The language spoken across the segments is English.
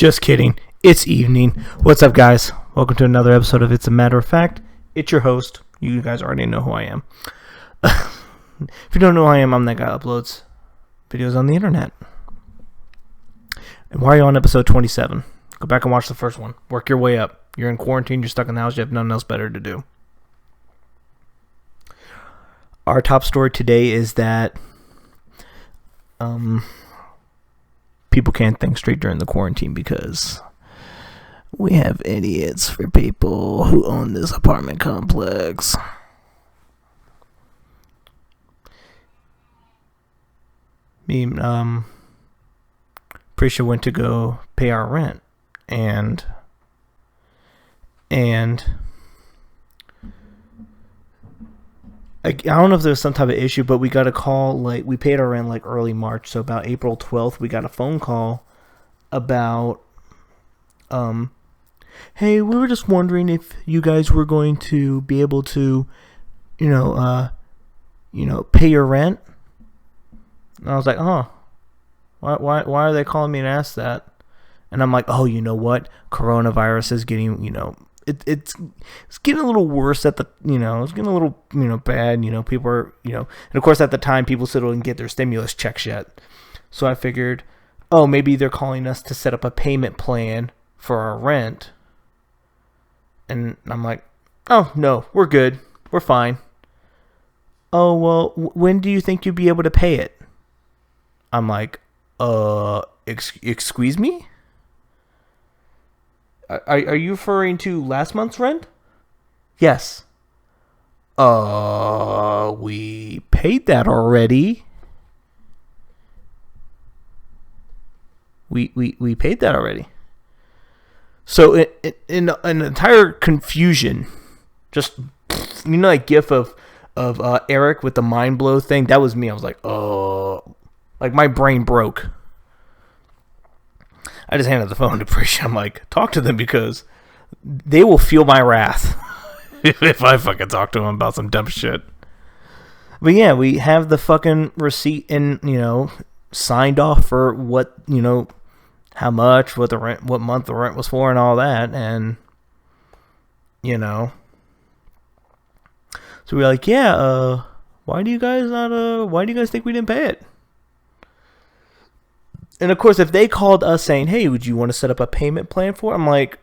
Just kidding. It's evening. What's up, guys? Welcome to another episode of It's a Matter of Fact. It's your host. You guys already know who I am. If you don't know who I am, I'm that guy that uploads videos on the internet. And why are you on episode 27? Go back and watch the first one. Work your way up. You're in quarantine. You're stuck in the house. You have nothing else better to do. Our top story today is that people can't think straight during the quarantine because we have idiots for people who own this apartment complex. Prisha went to go pay our rent, and I don't know if there's some type of issue, but we got a call, like, we paid our rent like early March, so about April 12th, we got a phone call about, hey, we were just wondering if you guys were going to be able to, pay your rent. And I was like, why are they calling me and ask that? And I'm like, oh, you know what? Coronavirus is getting, it's getting a little worse at the, it's getting a little, bad, people are, and of course at the time people still didn't get their stimulus checks yet. So I figured, oh, maybe they're calling us to set up a payment plan for our rent. And I'm like, oh, no, we're good. We're fine. Oh, well, when do you think you'll be able to pay it? I'm like, excuse me? Are you referring to last month's rent? Yes. We paid that already. We paid that already. So in an entire confusion, just that gif of Eric with the mind blow thing, that was me. I was like, oh, like my brain broke. I just handed the phone to Prisha. I'm like, talk to them because they will feel my wrath if I fucking talk to them about some dumb shit. But yeah, we have the fucking receipt and, signed off for what, how much, what the rent, what month the rent was for and all that. And, so we're like, yeah, why do you guys think we didn't pay it? And of course, if they called us saying, hey, would you want to set up a payment plan for it? I'm like,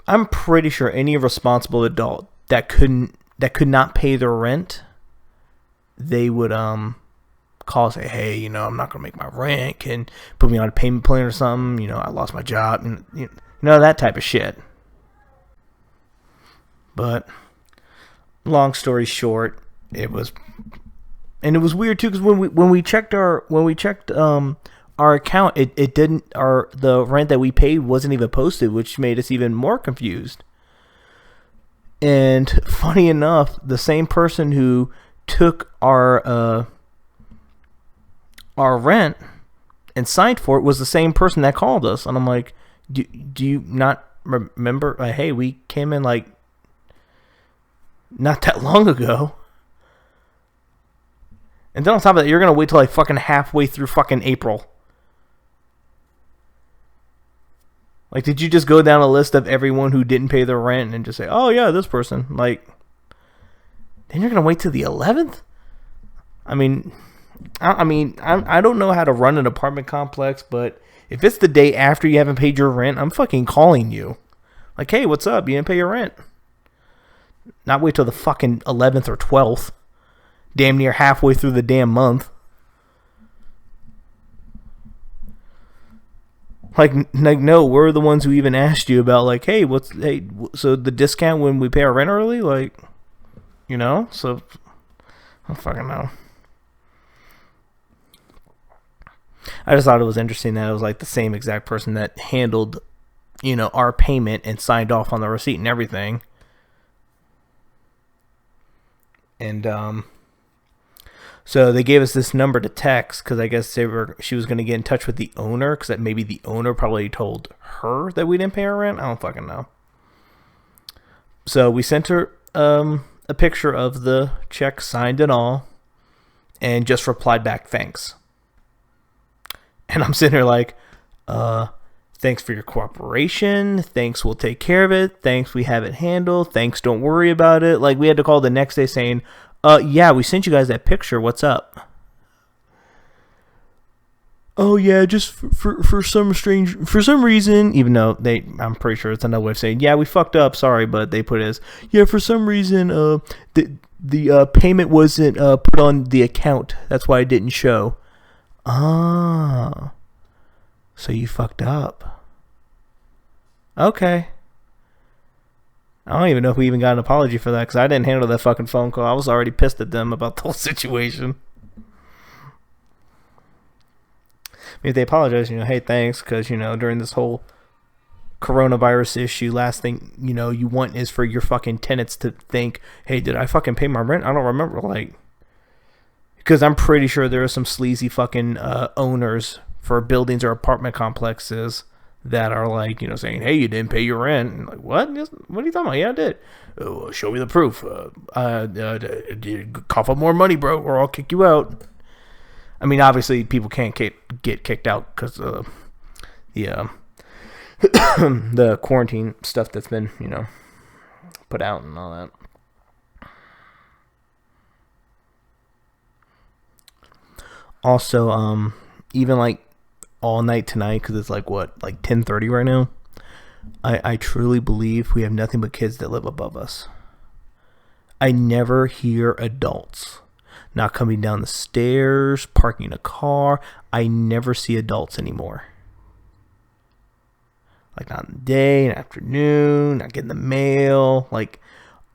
I'm pretty sure any responsible adult that could not pay their rent, they would call and say, hey, I'm not gonna make my rent, can put me on a payment plan or something, I lost my job, and that type of shit. But long story short, it was weird too, because when we checked our account, it didn't, the rent that we paid wasn't even posted, which made us even more confused. And funny enough, the same person who took our rent and signed for it was the same person that called us. And I'm like, do you not remember? Hey, we came in like not that long ago. And then on top of that, you're going to wait till like fucking halfway through fucking April. Like, did you just go down a list of everyone who didn't pay their rent and just say, oh yeah, this person? Like, then you're going to wait till the 11th? I don't know how to run an apartment complex, but if it's the day after you haven't paid your rent, I'm fucking calling you. Like, hey, what's up? You didn't pay your rent. Not wait till the fucking 11th or 12th. Damn near halfway through the damn month. Like no, we're the ones who even asked you about, like, hey, so the discount when we pay our rent early? Like, so, I don't fucking know. I just thought it was interesting that it was like the same exact person that handled, our payment and signed off on the receipt and everything. And, so they gave us this number to text because I guess she was going to get in touch with the owner because maybe the owner probably told her that we didn't pay our rent. I don't fucking know. So we sent her a picture of the check signed and all, and just replied back, thanks. And I'm sitting here like, Uh, thanks for your cooperation. Thanks, we'll take care of it. Thanks, we have it handled. Thanks, don't worry about it. Like, we had to call the next day saying, yeah, we sent you guys that picture. What's up? Oh yeah, just for some reason, even though I'm pretty sure it's another way of saying, yeah, we fucked up, sorry, but they put it as, yeah, for some reason, the payment wasn't put on the account. That's why it didn't show. Ah, so you fucked up. Okay. I don't even know if we even got an apology for that, because I didn't handle that fucking phone call. I was already pissed at them about the whole situation. If they apologize, hey, thanks, because, during this whole coronavirus issue, last thing, you want is for your fucking tenants to think, hey, did I fucking pay my rent? I don't remember, because I'm pretty sure there are some sleazy fucking owners for buildings or apartment complexes that are saying, hey, you didn't pay your rent. And like, what? What are you talking about? Yeah, I did. Oh, show me the proof. Cough up more money, bro, or I'll kick you out. I mean, obviously, people can't get kicked out because of the quarantine stuff that's been, put out and all that. Also, even all night tonight, because it's 10:30 right now. I truly believe we have nothing but kids that live above us. I never hear adults not coming down the stairs, parking a car. I never see adults anymore. Not in the day, in the afternoon, not getting the mail.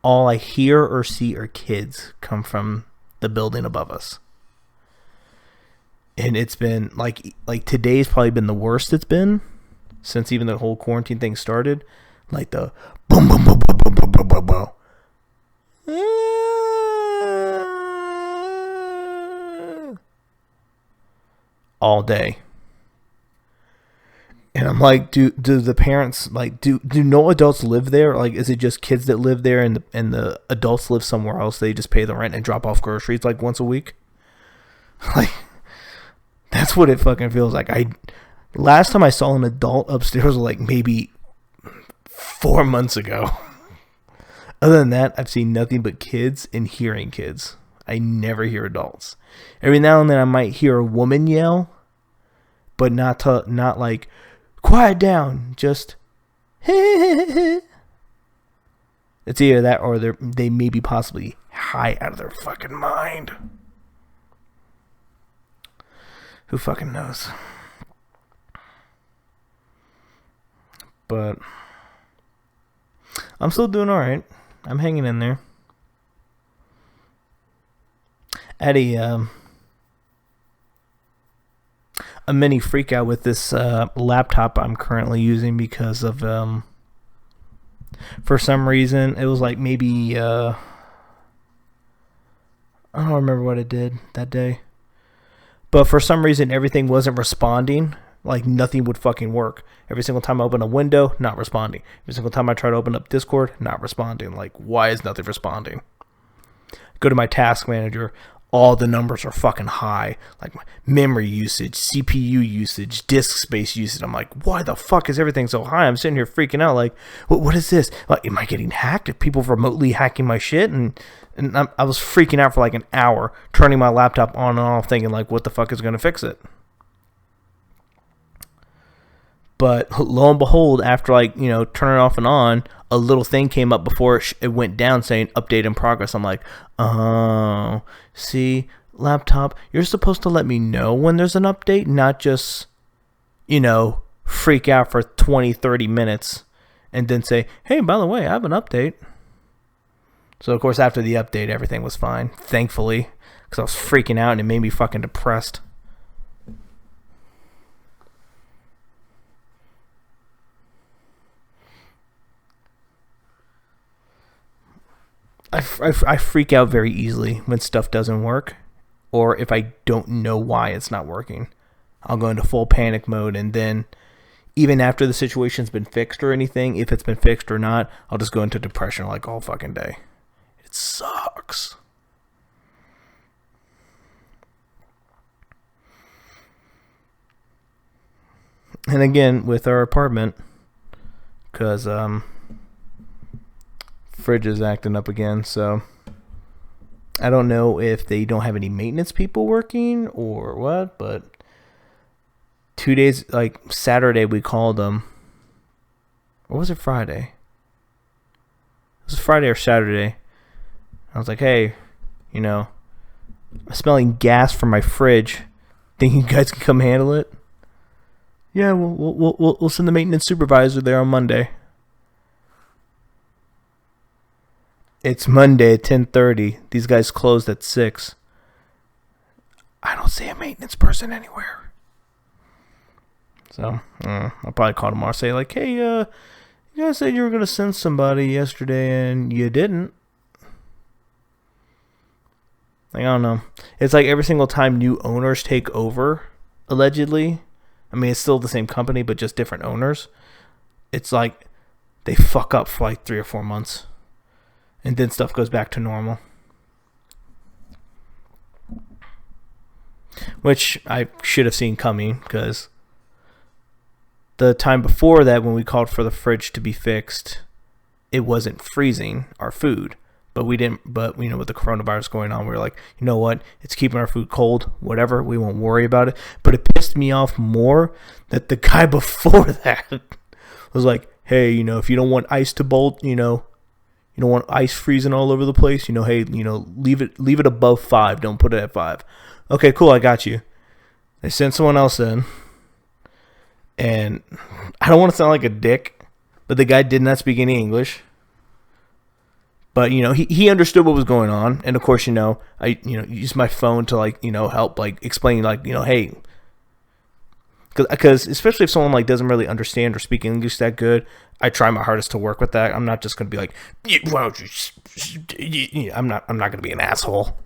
All I hear or see are kids come from the building above us. And it's been, today's probably been the worst it's been since even the whole quarantine thing started. The boom, boom, boom, boom, boom, boom, boom, boom, boom. All day. And I'm like, do the parents do no adults live there? Is it just kids that live there and the adults live somewhere else? They just pay the rent and drop off groceries once a week. That's what it fucking feels like. Last time I saw an adult upstairs was maybe 4 months ago. Other than that, I've seen nothing but kids and hearing kids. I never hear adults. Every now and then I might hear a woman yell, but not quiet down, just it's either that or they may be possibly high out of their fucking mind. Who fucking knows? But I'm still doing alright. I'm hanging in there. I had a mini freak out with this laptop I'm currently using because of for some reason it was maybe I don't remember what it did that day, but for some reason everything wasn't responding. Nothing would fucking work. Every single time I open a window, not responding. Every single time I try to open up Discord, not responding. Why is nothing responding? Go to my task manager. All the numbers are fucking high. My memory usage, CPU usage, disk space usage. I'm like, why the fuck is everything so high? I'm sitting here freaking out. What is this? Am I getting hacked? Are people remotely hacking my shit? And I was freaking out for an hour, turning my laptop on and off, thinking what the fuck is going to fix it? But lo and behold, after turning it off and on, a little thing came up before it went down saying update in progress. I'm like, oh, see, laptop, you're supposed to let me know when there's an update, not just, freak out for 20, 30 minutes and then say, hey, by the way, I have an update. So, of course, after the update, everything was fine, thankfully, because I was freaking out and it made me fucking depressed. I freak out very easily when stuff doesn't work, or if I don't know why it's not working. I'll go into full panic mode, and then even after the situation's been fixed or anything, if it's been fixed or not, I'll just go into depression all fucking day. It sucks. And again, with our apartment, because fridge is acting up again, so I don't know if they don't have any maintenance people working or what, but 2 days, like Saturday, we called them. Or was it Friday? It was Friday or Saturday. I was like, hey, I'm smelling gas from my fridge. Think you guys can come handle it? Yeah, we'll send the maintenance supervisor there on Monday. It's Monday at 10:30. These guys closed at 6. I don't see a maintenance person anywhere. So I'll probably call tomorrow and say like, hey, you guys said you were going to send somebody yesterday and you didn't. Like, I don't know. It's like every single time new owners take over, allegedly. I mean, it's still the same company, but just different owners. It's like they fuck up for like 3 or 4 months. And then stuff goes back to normal. Which I should have seen coming, because the time before that, when we called for the fridge to be fixed, it wasn't freezing our food. But we didn't, with the coronavirus going on, we were like, you know what? It's keeping our food cold, whatever. We won't worry about it. But it pissed me off more that the guy before that was like, hey, if you don't want ice to bolt, you don't want ice freezing all over the place, hey, leave it above 5. Don't put it at 5. Okay, cool, I got you. They sent someone else in. And I don't want to sound like a dick, but the guy did not speak any English. But, he understood what was going on. And, of course, I used my phone to, help, explain, hey. Because especially if someone, doesn't really understand or speak English that good, I try my hardest to work with that. I'm not just going to be like, why don't you... I'm not going to be an asshole.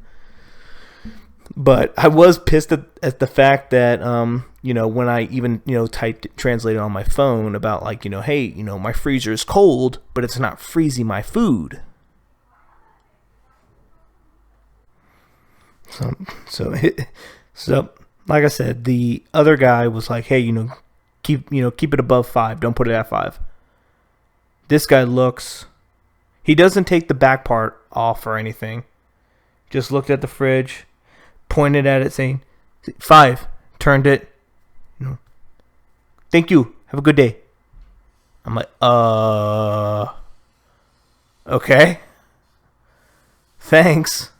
But I was pissed at the fact that, when I even, translated on my phone about, hey, my freezer is cold, but it's not freezing my food. So, like I said, the other guy was like, hey, keep it above 5. Don't put it at 5. This guy he doesn't take the back part off or anything. Just looked at the fridge, pointed at it saying, 5, turned it, thank you, have a good day. I'm like, okay, thanks.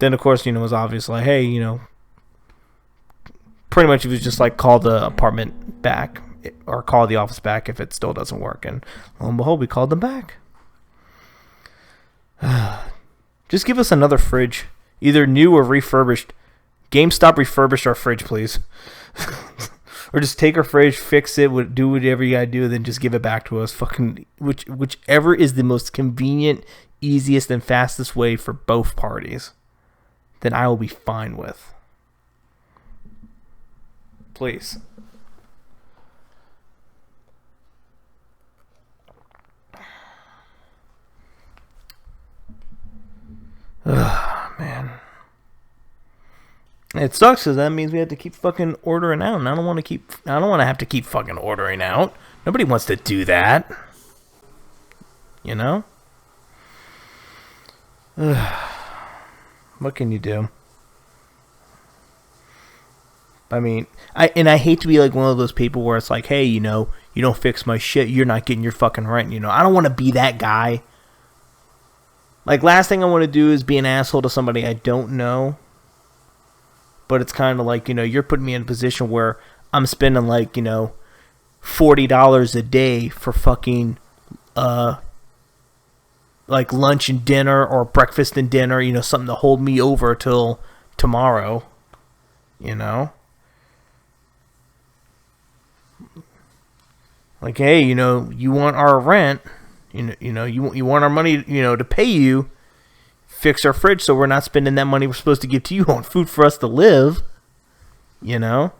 Then, of course, it was obvious, like, hey, pretty much it was just like, call the apartment back or call the office back if it still doesn't work. And lo and behold, we called them back. Just give us another fridge, either new or refurbished. GameStop refurbish our fridge, please. Or just take our fridge, fix it, do whatever you gotta do, then just give it back to us. Fucking whichever is the most convenient, easiest, and fastest way for both parties, then I will be fine with. Please. Ugh, man. It sucks because that means we have to keep fucking ordering out, and I don't want to have to keep fucking ordering out. Nobody wants to do that. Ugh. What can you do? I mean, I hate to be like one of those people where it's like, hey, you don't fix my shit, you're not getting your fucking rent. I don't want to be that guy. Like, last thing I want to do is be an asshole to somebody I don't know. But it's kind of like, you're putting me in a position where I'm spending like, $40 a day for fucking, like lunch and dinner or breakfast and dinner, something to hold me over till tomorrow, Like, hey, you want our rent, you want our money, to pay you, fix our fridge so we're not spending that money we're supposed to give to you on food for us to live, Not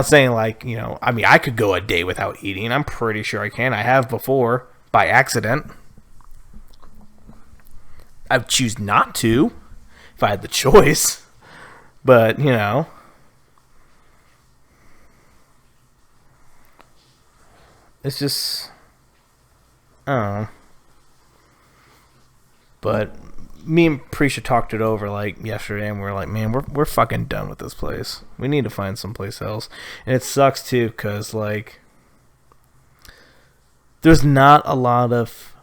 saying like, I mean, I could go a day without eating. I'm pretty sure I can. I have before, by accident. I would choose not to, if I had the choice. But, you know, it's just, I don't know. But me and Prisha talked it over like yesterday, and we were like, man, we're fucking done with this place. We need to find someplace else. And it sucks too, because like there's not a lot of,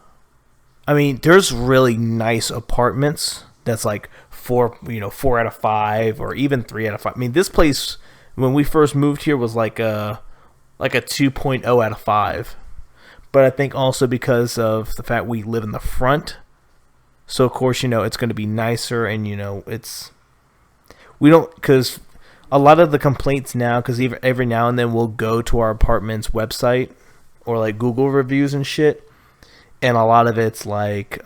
I mean, there's really nice apartments that's like 4 out of 5 or even 3 out of 5. I mean, this place when we first moved here was like a 2.0 out of 5. But I think also because of the fact we live in the front, so of course, you know, it's going to be nicer, and you know, we don't, because a lot of the complaints now, because every now and then we'll go to our apartment's website or like Google reviews and shit, and a lot of it's like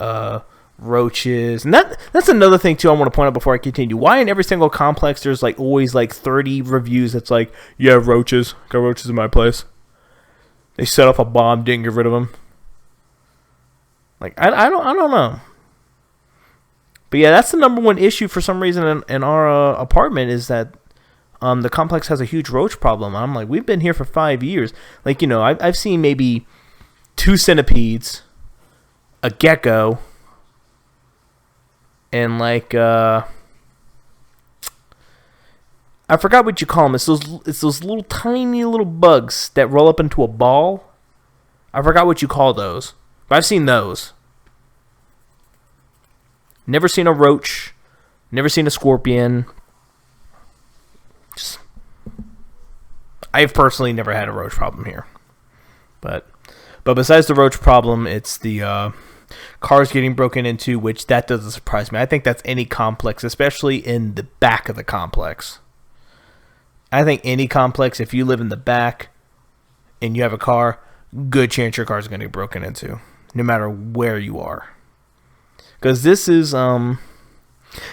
roaches, and that's another thing too I want to point out before I continue. Why in every single complex there's like always like 30 reviews that's like, yeah, roaches, got roaches in my place. They set off a bomb, didn't get rid of them. Like I don't know. But yeah, that's the number one issue for some reason in our apartment is that the complex has a huge roach problem. I'm like, we've been here for 5 years. Like, you know, I've seen maybe 2 centipedes, a gecko, and like I forgot what you call them. It's those little tiny little bugs that roll up into a ball. I forgot what you call those, but I've seen those. Never seen a roach. Never seen a scorpion. I've personally never had a roach problem here. But besides the roach problem, it's the cars getting broken into, which that doesn't surprise me. I think that's any complex, especially in the back of the complex. I think any complex, if you live in the back and you have a car, good chance your car is going to get broken into, no matter where you are. Because this is,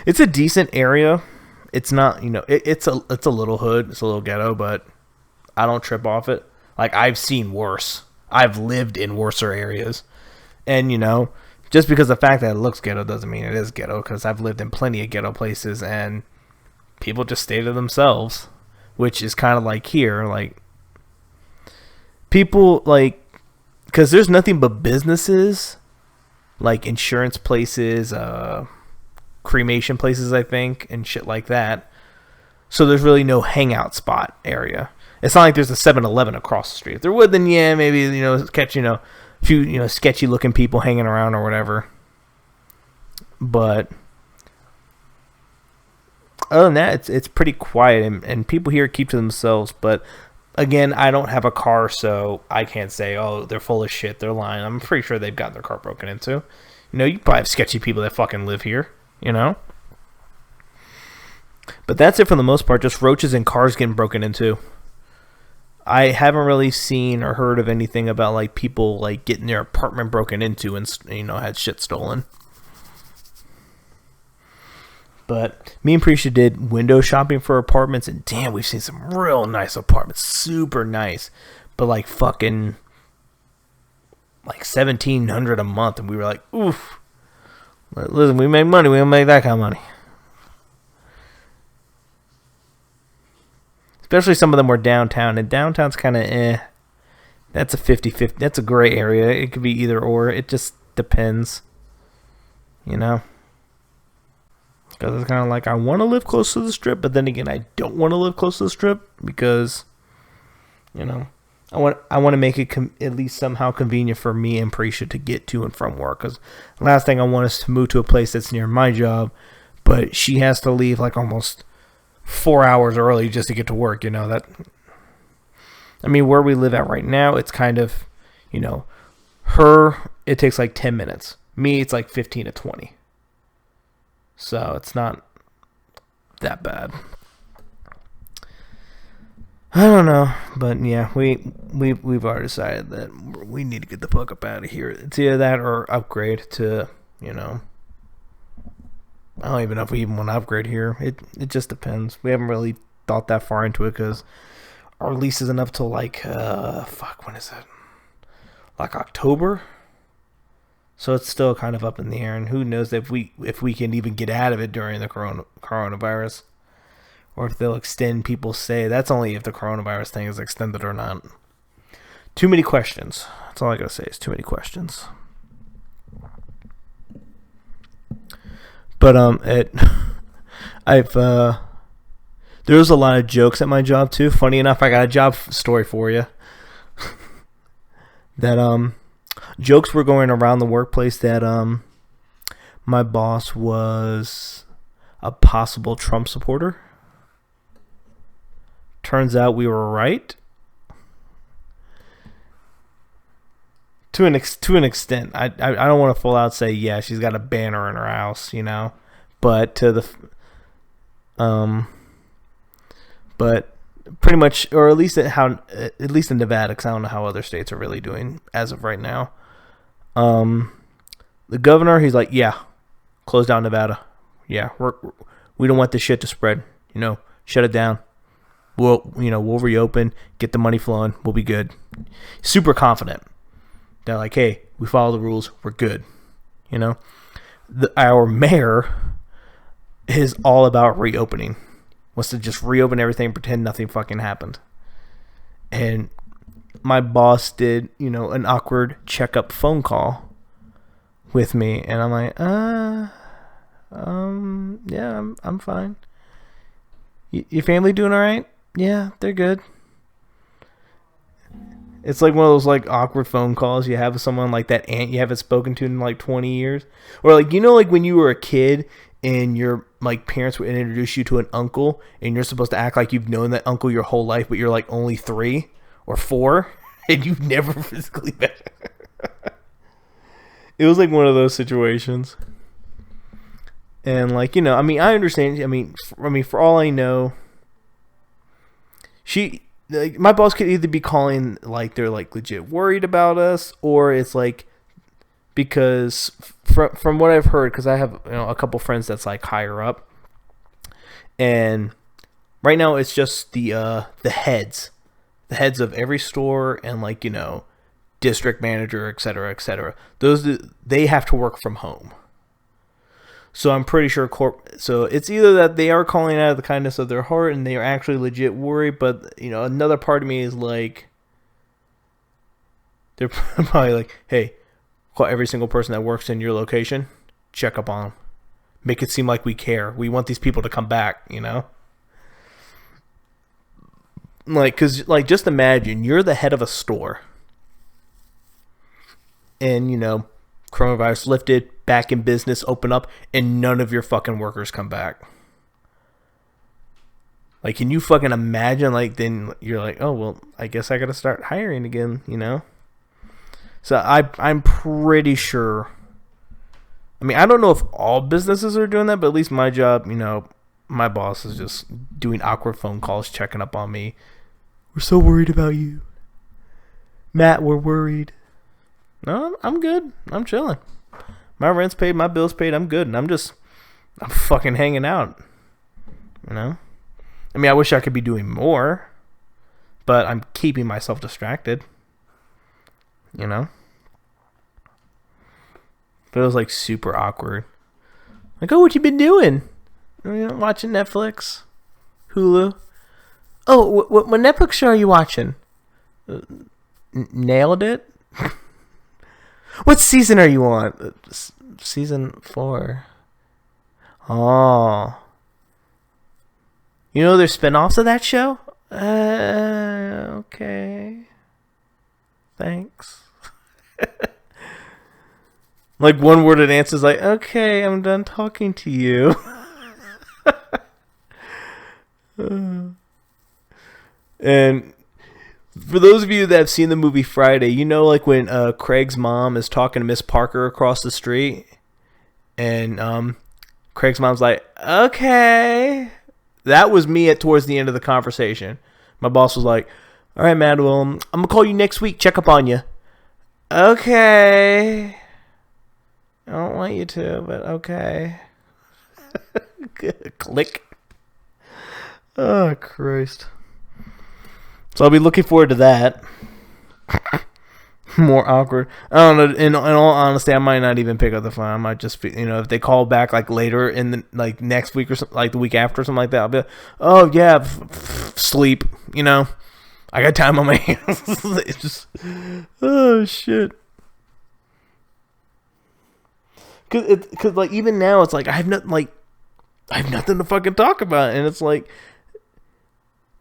it's a decent area. It's not, you know, it's a little hood. It's a little ghetto, but I don't trip off it. Like, I've seen worse. I've lived in worser areas. And, you know, just because the fact that it looks ghetto doesn't mean it is ghetto. Because I've lived in plenty of ghetto places and people just stay to themselves. Which is kind of like here. Like, people, like, because there's nothing but businesses. Like insurance places, cremation places, I think, and shit like that. So there's really no hangout spot area. It's not like there's a 7-Eleven across the street. If there would, then yeah, maybe, you know, catch, you know, a few, you know, sketchy looking people hanging around or whatever. But other than that, it's pretty quiet, and people here keep to themselves. But again, I don't have a car, so I can't say, oh, they're full of shit, they're lying. I'm pretty sure they've got their car broken into. You know, you probably have sketchy people that fucking live here, you know? But that's it for the most part, just roaches and cars getting broken into. I haven't really seen or heard of anything about, like, people, like, getting their apartment broken into and, you know, had shit stolen. But me and Prisha did window shopping for apartments, and damn, we've seen some real nice apartments. Super nice. But like fucking like $1,700 a month, and we were like, oof. Listen, we make money, we don't make that kind of money. Especially some of them were downtown, and downtown's kind of That's a 50-50. That's a gray area. It could be either or. It just depends. You know? Because it's kind of like, I want to live close to the strip, but then again, I don't want to live close to the strip because, you know, I want to make it at least somehow convenient for me and Prisha to get to and from work. Because the last thing I want is to move to a place that's near my job, but she has to leave like almost 4 hours early just to get to work. You know, that, I mean, where we live at right now, it's kind of, you know, it takes like 10 minutes. Me, it's like 15 to 20. So it's not that bad. I don't know, but yeah, we've already decided that we need to get the fuck up out of here. It's either that or upgrade to, you know, I don't even know if we even want to upgrade here. It just depends. We haven't really thought that far into it because our lease isn't up till like when is it? Like October. So it's still kind of up in the air, and who knows if we can even get out of it during the coronavirus. or if they'll extend people's stay. That's only if the coronavirus thing is extended or not. Too many questions. That's all I gotta say is too many questions. But there was a lot of jokes at my job too. Funny enough, I got a job story for you. That jokes were going around the workplace that my boss was a possible Trump supporter. Turns out we were right. To an extent. I don't want to full out say, yeah, she's got a banner in her house, you know. But but pretty much, or at least at least in Nevada, because I don't know how other states are really doing as of right now. The governor, he's like, yeah, close down Nevada. Yeah, we don't want this shit to spread. You know, shut it down. We'll reopen, get the money flowing. We'll be good. Super confident. They're like, hey, we follow the rules. We're good. You know, our mayor is all about reopening. Wants to just reopen everything, pretend nothing fucking happened. And my boss did, an awkward checkup phone call with me, and I'm like, yeah, I'm fine. Your family doing all right? Yeah, they're good. It's like one of those like awkward phone calls you have with someone like that aunt you haven't spoken to in like 20 years. Or like, like when you were a kid and your like parents would introduce you to an uncle and you're supposed to act like you've known that uncle your whole life, but you're like only 3 or 4 and you've never physically met. It was like one of those situations. And like, I understand. I mean, for all I know, my boss could either be calling like they're like legit worried about us, or it's like because from what I've heard, because I have a couple friends that's like higher up, and right now it's just the heads of every store and like district manager, etc., etc. They have to work from home. So I'm pretty sure so it's either that they are calling out of the kindness of their heart and they are actually legit worried, but another part of me is like, they're probably like, hey, call every single person that works in your location, check up on them, make it seem like we care. We want these people to come back, Like, cause like just imagine you're the head of a store, and coronavirus lifted, back in business, open up, and none of your fucking workers come back. Like, can you fucking imagine? Like, then you're like, oh, well, I guess I gotta start hiring again, So I'm pretty sure. I mean, I don't know if all businesses are doing that, but at least my job, my boss is just doing awkward phone calls, checking up on me. We're so worried about you, Matt. We're worried. No, I'm good. I'm chilling. My rent's paid, my bill's paid, I'm good, and I'm fucking hanging out, I mean, I wish I could be doing more, but I'm keeping myself distracted, But it was, like, super awkward. Like, oh, what you been doing? Watching Netflix? Hulu? Oh, what Netflix show are you watching? Nailed It? What season are you on? Season 4. Oh. There's spin-offs of that show? Okay. Thanks. Like one-worded answers like, okay, I'm done talking to you. And for those of you that have seen the movie Friday, like when Craig's mom is talking to Miss Parker across the street, and Craig's mom's like, okay. That was me towards the end of the conversation. My boss was like, all right, Matt, well, I'm going to call you next week, check up on you. Okay. I don't want you to, but okay. Click. Oh, Christ. So I'll be looking forward to that. More awkward. I don't know. In all honesty, I might not even pick up the phone. I might just be, if they call back like later in the like next week or something, like the week after or something like that, I'll be like, oh yeah, sleep. I got time on my hands. It's just, oh shit. Cause like even now it's like I have nothing to fucking talk about, and it's like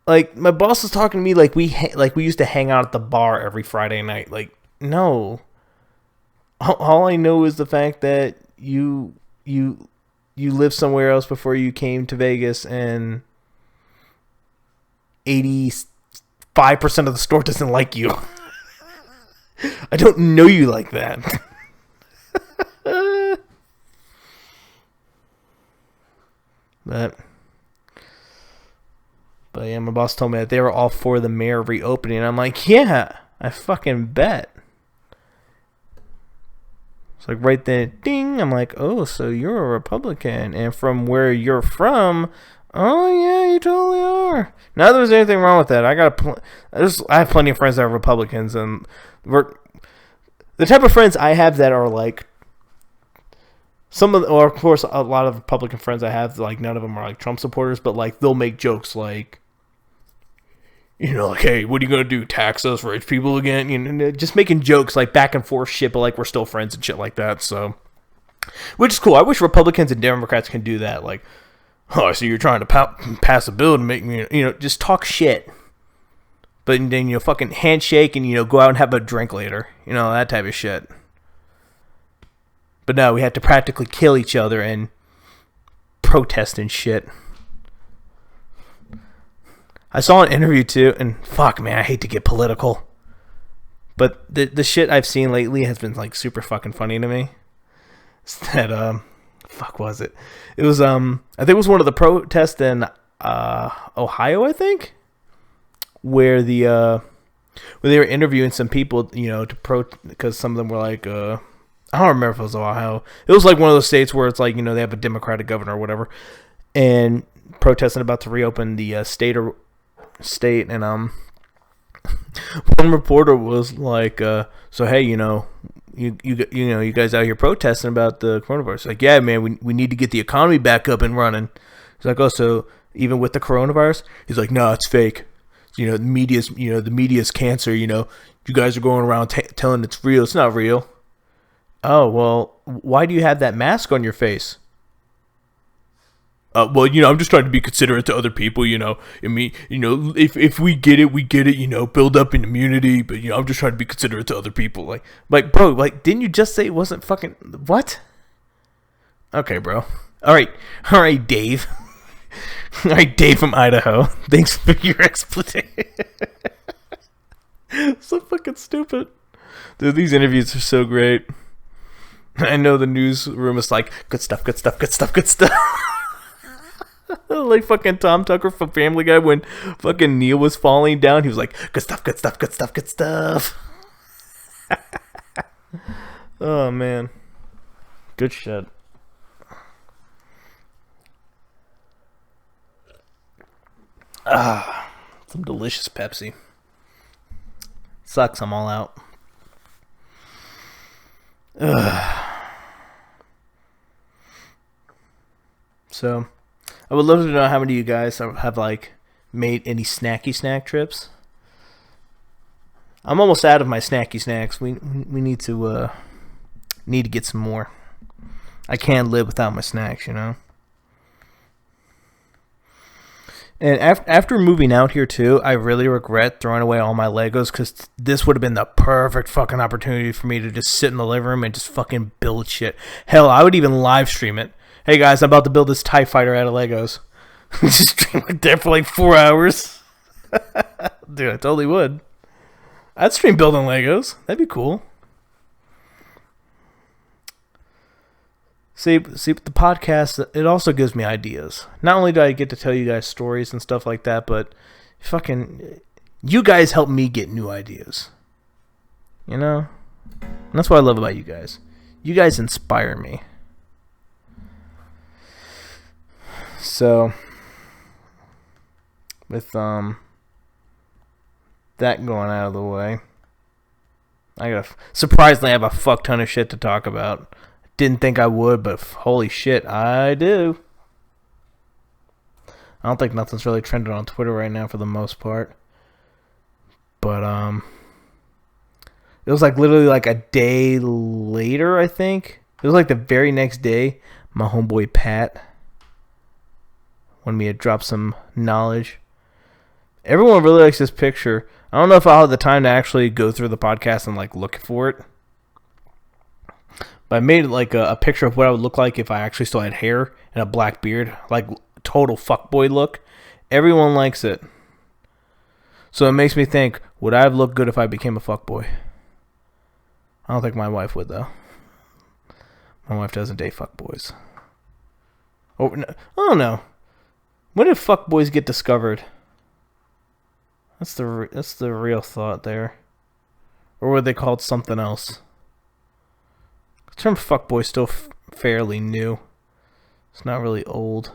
my boss is talking to me like we used to hang out at the bar every Friday night. Like, no. All I know is the fact that you lived somewhere else before you came to Vegas, and 85% of the store doesn't like you. I don't know you like that. But yeah, my boss told me that they were all for the mayor reopening. I'm like, yeah, I fucking bet. It's like right then, ding. I'm like, oh, so you're a Republican, and from where you're from, oh yeah, you totally are. Not that there's anything wrong with that. I have plenty of friends that are Republicans, and the type of friends I have that are like or of course, a lot of Republican friends I have, like none of them are like Trump supporters, but like they'll make jokes like, like, hey, what are you gonna do? Tax us rich people again? Just making jokes like back and forth shit, but like we're still friends and shit like that. So, which is cool. I wish Republicans and Democrats can do that. Like, oh, so you're trying to pass a bill to make me, just talk shit, but then fucking handshake and go out and have a drink later. That type of shit. But no, we had to practically kill each other and protest and shit. I saw an interview too, and fuck, man, I hate to get political, but the shit I've seen lately has been like super fucking funny to me. It's that fuck was it? It was I think it was one of the protests in Ohio, I think, where they were interviewing some people, because some of them were like I don't remember if it was Ohio. It was like one of those states where it's like, they have a Democratic governor or whatever, and protesting about to reopen the state, and one reporter was like, so hey, you guys out here protesting about the coronavirus. Like, yeah, man, we need to get the economy back up and running. He's like, oh, so even with the coronavirus? He's like, no, it's fake. The media's cancer. You guys are going around telling it's real. It's not real. Oh, well, why do you have that mask on your face? Well, I'm just trying to be considerate to other people, I mean, if we get it, build up an immunity, but, I'm just trying to be considerate to other people. Like, bro, like, didn't you just say it wasn't fucking, what? Okay, bro. All right, Dave. All right, Dave from Idaho. Thanks for your explanation. So fucking stupid. Dude, these interviews are so great. I know the newsroom is like, good stuff. Like fucking Tom Tucker from Family Guy when fucking Neil was falling down. He was like, good stuff. Oh, man. Good shit. Some delicious Pepsi. Sucks, I'm all out. So, I would love to know how many of you guys have like made any snacky snack trips. I'm almost out of my snacky snacks. We need to get some more. I can't live without my snacks, And after moving out here too, I really regret throwing away all my Legos, because this would have been the perfect fucking opportunity for me to just sit in the living room and just fucking build shit. Hell, I would even live stream it. Hey guys, I'm about to build this TIE fighter out of Legos. Just stream it there for like 4 hours. Dude, I totally would. I'd stream building Legos. That'd be cool. See, the podcast, it also gives me ideas. Not only do I get to tell you guys stories and stuff like that, but fucking, you guys help me get new ideas. And that's what I love about you guys. You guys inspire me. So, with that going out of the way, Surprisingly, I have a fuck ton of shit to talk about. Didn't think I would, but holy shit, I do. I don't think nothing's really trending on Twitter right now for the most part. But, it was like literally like a day later, I think. It was like the very next day, my homeboy Pat wanted me to drop some knowledge. Everyone really likes this picture. I don't know if I'll have the time to actually go through the podcast and like look for it. But I made like a picture of what I would look like if I actually still had hair and a black beard. Like total fuckboy look. Everyone likes it. So it makes me think, would I have looked good if I became a fuckboy? I don't think my wife would though. My wife doesn't date fuckboys. Oh, no, I don't know. When did fuckboys get discovered? That's the real thought there. Or were they called something else? The term fuckboy is still fairly new. It's not really old.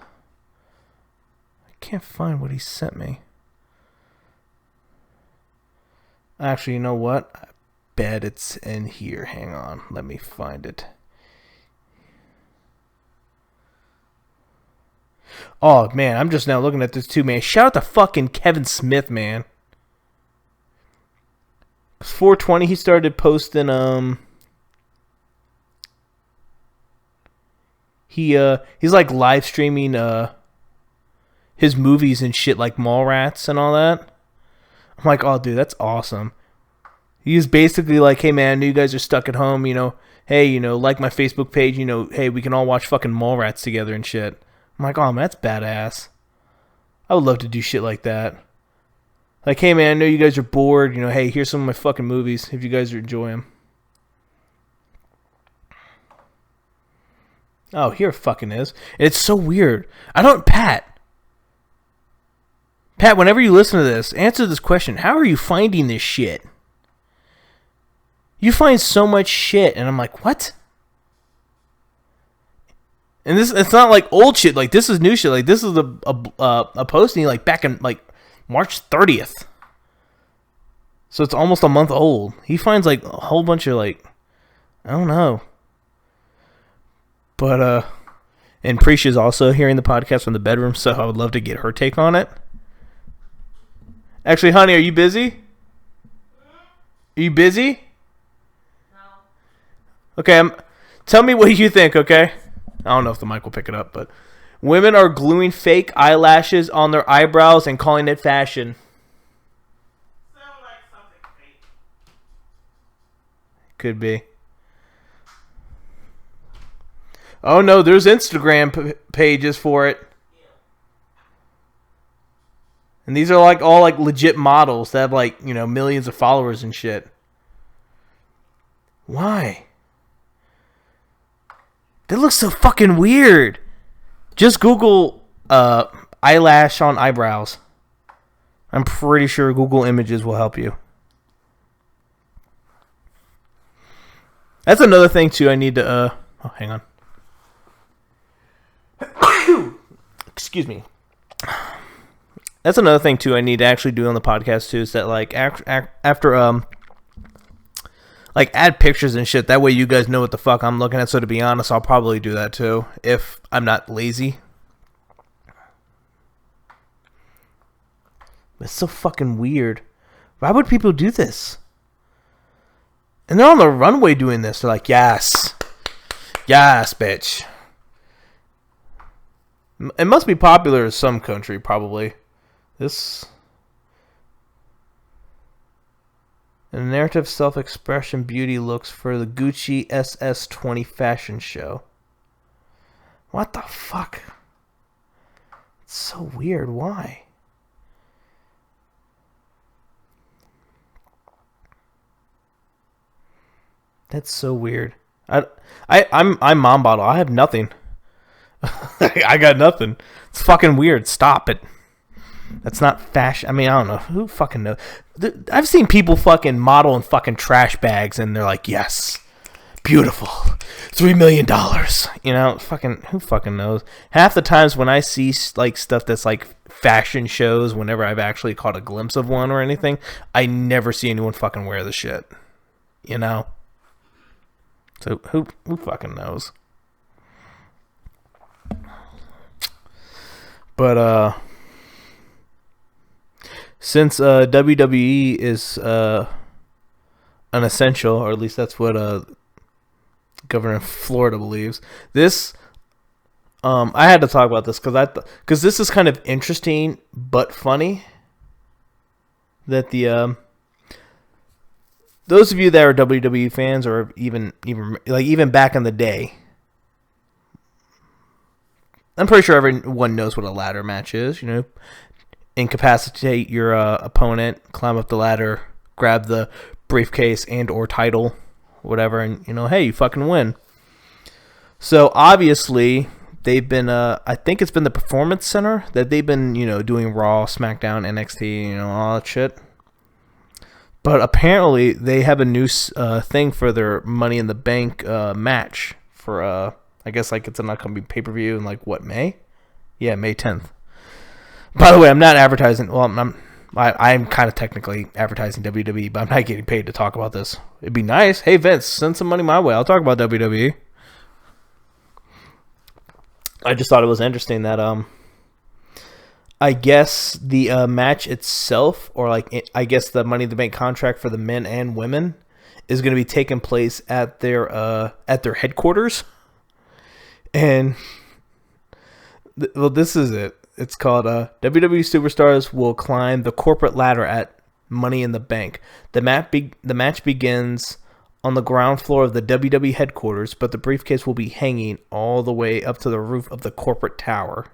I can't find what he sent me. Actually, you know what? I bet it's in here. Hang on. Let me find it. Oh, man. I'm just now looking at this too, man. Shout out to fucking Kevin Smith, man. 420, he started posting, he's like live streaming, his movies and shit, like Mallrats and all that. I'm like, oh, dude, that's awesome. He's basically like, hey, man, I know you guys are stuck at home, you know. Hey, you know, like my Facebook page, you know, hey, we can all watch fucking Mallrats together and shit. I'm like, oh, man, that's badass. I would love to do shit like that. Like, hey, man, I know you guys are bored. You know, hey, here's some of my fucking movies if you guys enjoy them. Oh, here it fucking is. It's so weird. Pat, whenever you listen to this, answer this question. How are you finding this shit? You find so much shit, and I'm like, what? And it's not like old shit. Like, this is new shit. Like, this is a posting, like, back in, like, March 30th. So it's almost a month old. He finds like a whole bunch of like, I don't know. But and Prisha's also hearing the podcast from the bedroom, so I would love to get her take on it. Actually, honey, are you busy? Are you busy? No. Okay, tell me what you think, okay? I don't know if the mic will pick it up, but women are gluing fake eyelashes on their eyebrows and calling it fashion. Sound like something fake. Could be. Oh no, there's Instagram pages for it. Yeah. And these are like all like legit models that have like, you know, millions of followers and shit. Why? That looks so fucking weird. Just Google eyelash on eyebrows. I'm pretty sure Google Images will help you. That's another thing too. I need to oh, hang on. Excuse me. That's another thing too. I need to actually do on the podcast too. Is that like after like add pictures and shit. That way you guys know what the fuck I'm looking at. So to be honest, I'll probably do that too if I'm not lazy. It's so fucking weird. Why would people do this? And they're on the runway doing this. They're like, yes. Yes, bitch. It must be popular in some country, probably. This... A narrative self-expression beauty looks for the Gucci SS20 fashion show. What the fuck? It's so weird. Why? That's so weird. I'm mom bottle. I have nothing. I got nothing. It's fucking weird. Stop it. That's not fashion. I mean, I don't know. Who fucking knows? I've seen people fucking model in fucking trash bags, and they're like, yes, beautiful, $3 million. You know, fucking, who fucking knows? Half the times when I see like stuff that's like fashion shows, whenever I've actually caught a glimpse of one or anything, I never see anyone fucking wear the shit. you know. So who fucking knows? But since WWE is an essential, or at least that's what Governor of Florida believes, this I had to talk about this because this is kind of interesting but funny. That the those of you that are WWE fans, or even back in the day, I'm pretty sure everyone knows what a ladder match is. You know, incapacitate your opponent, climb up the ladder, grab the briefcase and or title, whatever, and hey, you fucking win. So obviously they've been I think it's been the Performance Center that they've been doing Raw, SmackDown, NXT, all that shit. But apparently they have a new thing for their Money in the Bank match for I guess it's an upcoming pay-per-view in May? Yeah, May 10th. By the way, I'm not advertising. Well, I'm kind of technically advertising WWE, but I'm not getting paid to talk about this. It'd be nice. Hey Vince, send some money my way. I'll talk about WWE. I just thought it was interesting that I guess the match itself, or I guess the Money in the Bank contract for the men and women, is going to be taking place at their headquarters. And this is it. It's called WWE Superstars will climb the corporate ladder at Money in the Bank. The match begins on the ground floor of the WWE headquarters, but the briefcase will be hanging all the way up to the roof of the corporate tower.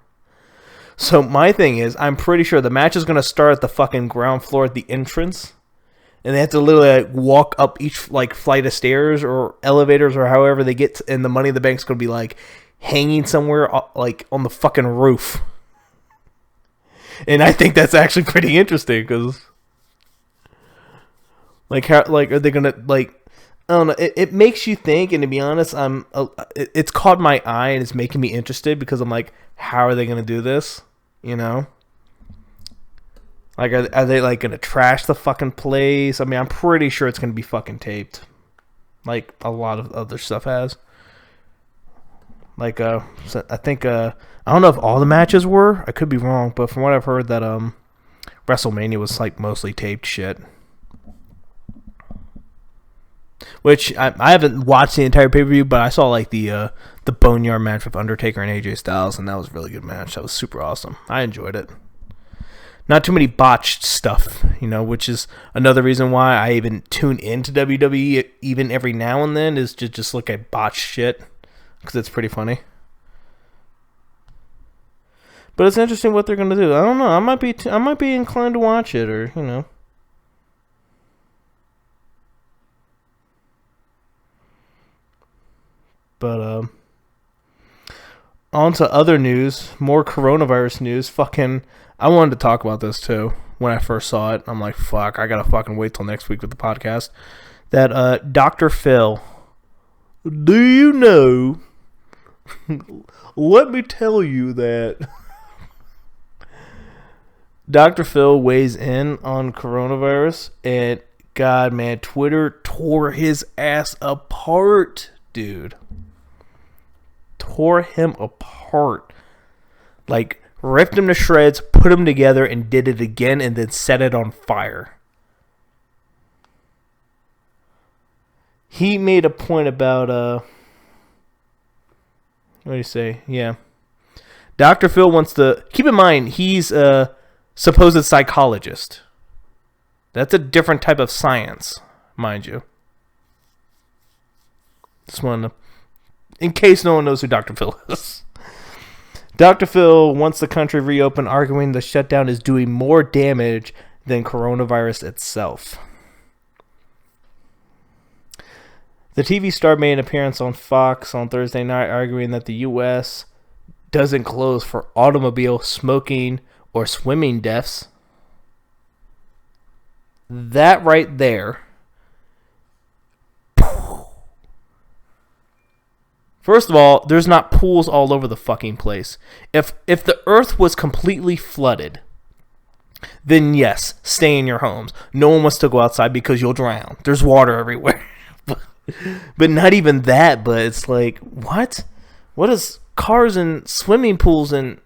So my thing is, I'm pretty sure the match is going to start at the fucking ground floor at the entrance, and they have to literally walk up each flight of stairs or elevators or however they get and the Money in the Bank's going to be hanging somewhere on the fucking roof. And I think that's actually pretty interesting because how are they gonna I don't know. It makes you think, and to be honest, it's caught my eye and it's making me interested because I'm how are they gonna do this? Are they gonna trash the fucking place? I mean, I'm pretty sure it's gonna be fucking taped, like a lot of other stuff has. So I think I don't know if all the matches were. I could be wrong, but from what I've heard, that WrestleMania was mostly taped shit. Which I haven't watched the entire pay-per-view, but I saw the Boneyard match with Undertaker and AJ Styles, and that was a really good match. That was super awesome. I enjoyed it. Not too many botched stuff, which is another reason why I even tune into WWE even every now and then, is to just look at botched shit, because it's pretty funny. But it's interesting what they're gonna do. I don't know. I might be inclined to watch it, or But on to other news, more coronavirus news. I wanted to talk about this too when I first saw it. I'm like, fuck, I gotta fucking wait till next week with the podcast. That Dr. Phil, do you know? Let me tell you that Dr. Phil weighs in on coronavirus, and God, man, Twitter tore his ass apart, dude. Tore him apart. Ripped him to shreds, put him together, and did it again, and then set it on fire. He made a point about, what do you say? Yeah. Dr. Phil wants to, keep in mind, he's a supposed psychologist. That's a different type of science, mind you. Just wanted to, in case no one knows who Dr. Phil is. Dr. Phil wants the country reopened, arguing the shutdown is doing more damage than coronavirus itself. The TV star made an appearance on Fox on Thursday night, arguing that the U.S. doesn't close for automobile, smoking, or swimming deaths. That right there. First of all, there's not pools all over the fucking place. If the earth was completely flooded, then yes, stay in your homes. No one wants to go outside because you'll drown. There's water everywhere. But not even that, but it's like, what? What is cars and swimming pools and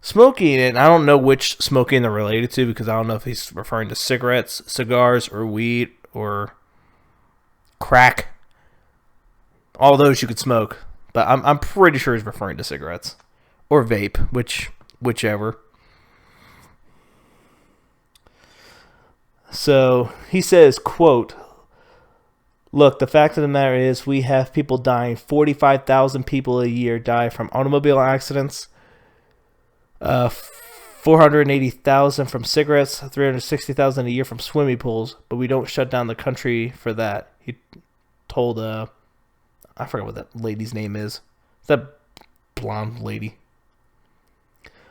smoking? And I don't know which smoking they're related to, because I don't know if he's referring to cigarettes, cigars, or weed, or crack. All those you could smoke. But I'm pretty sure he's referring to cigarettes. Or vape, whichever. So he says, quote, "Look, the fact of the matter is we have people dying. 45,000 people a year die from automobile accidents. 480,000 from cigarettes. 360,000 a year from swimming pools. But we don't shut down the country for that." He told, I forget what that lady's name is. It's that blonde lady.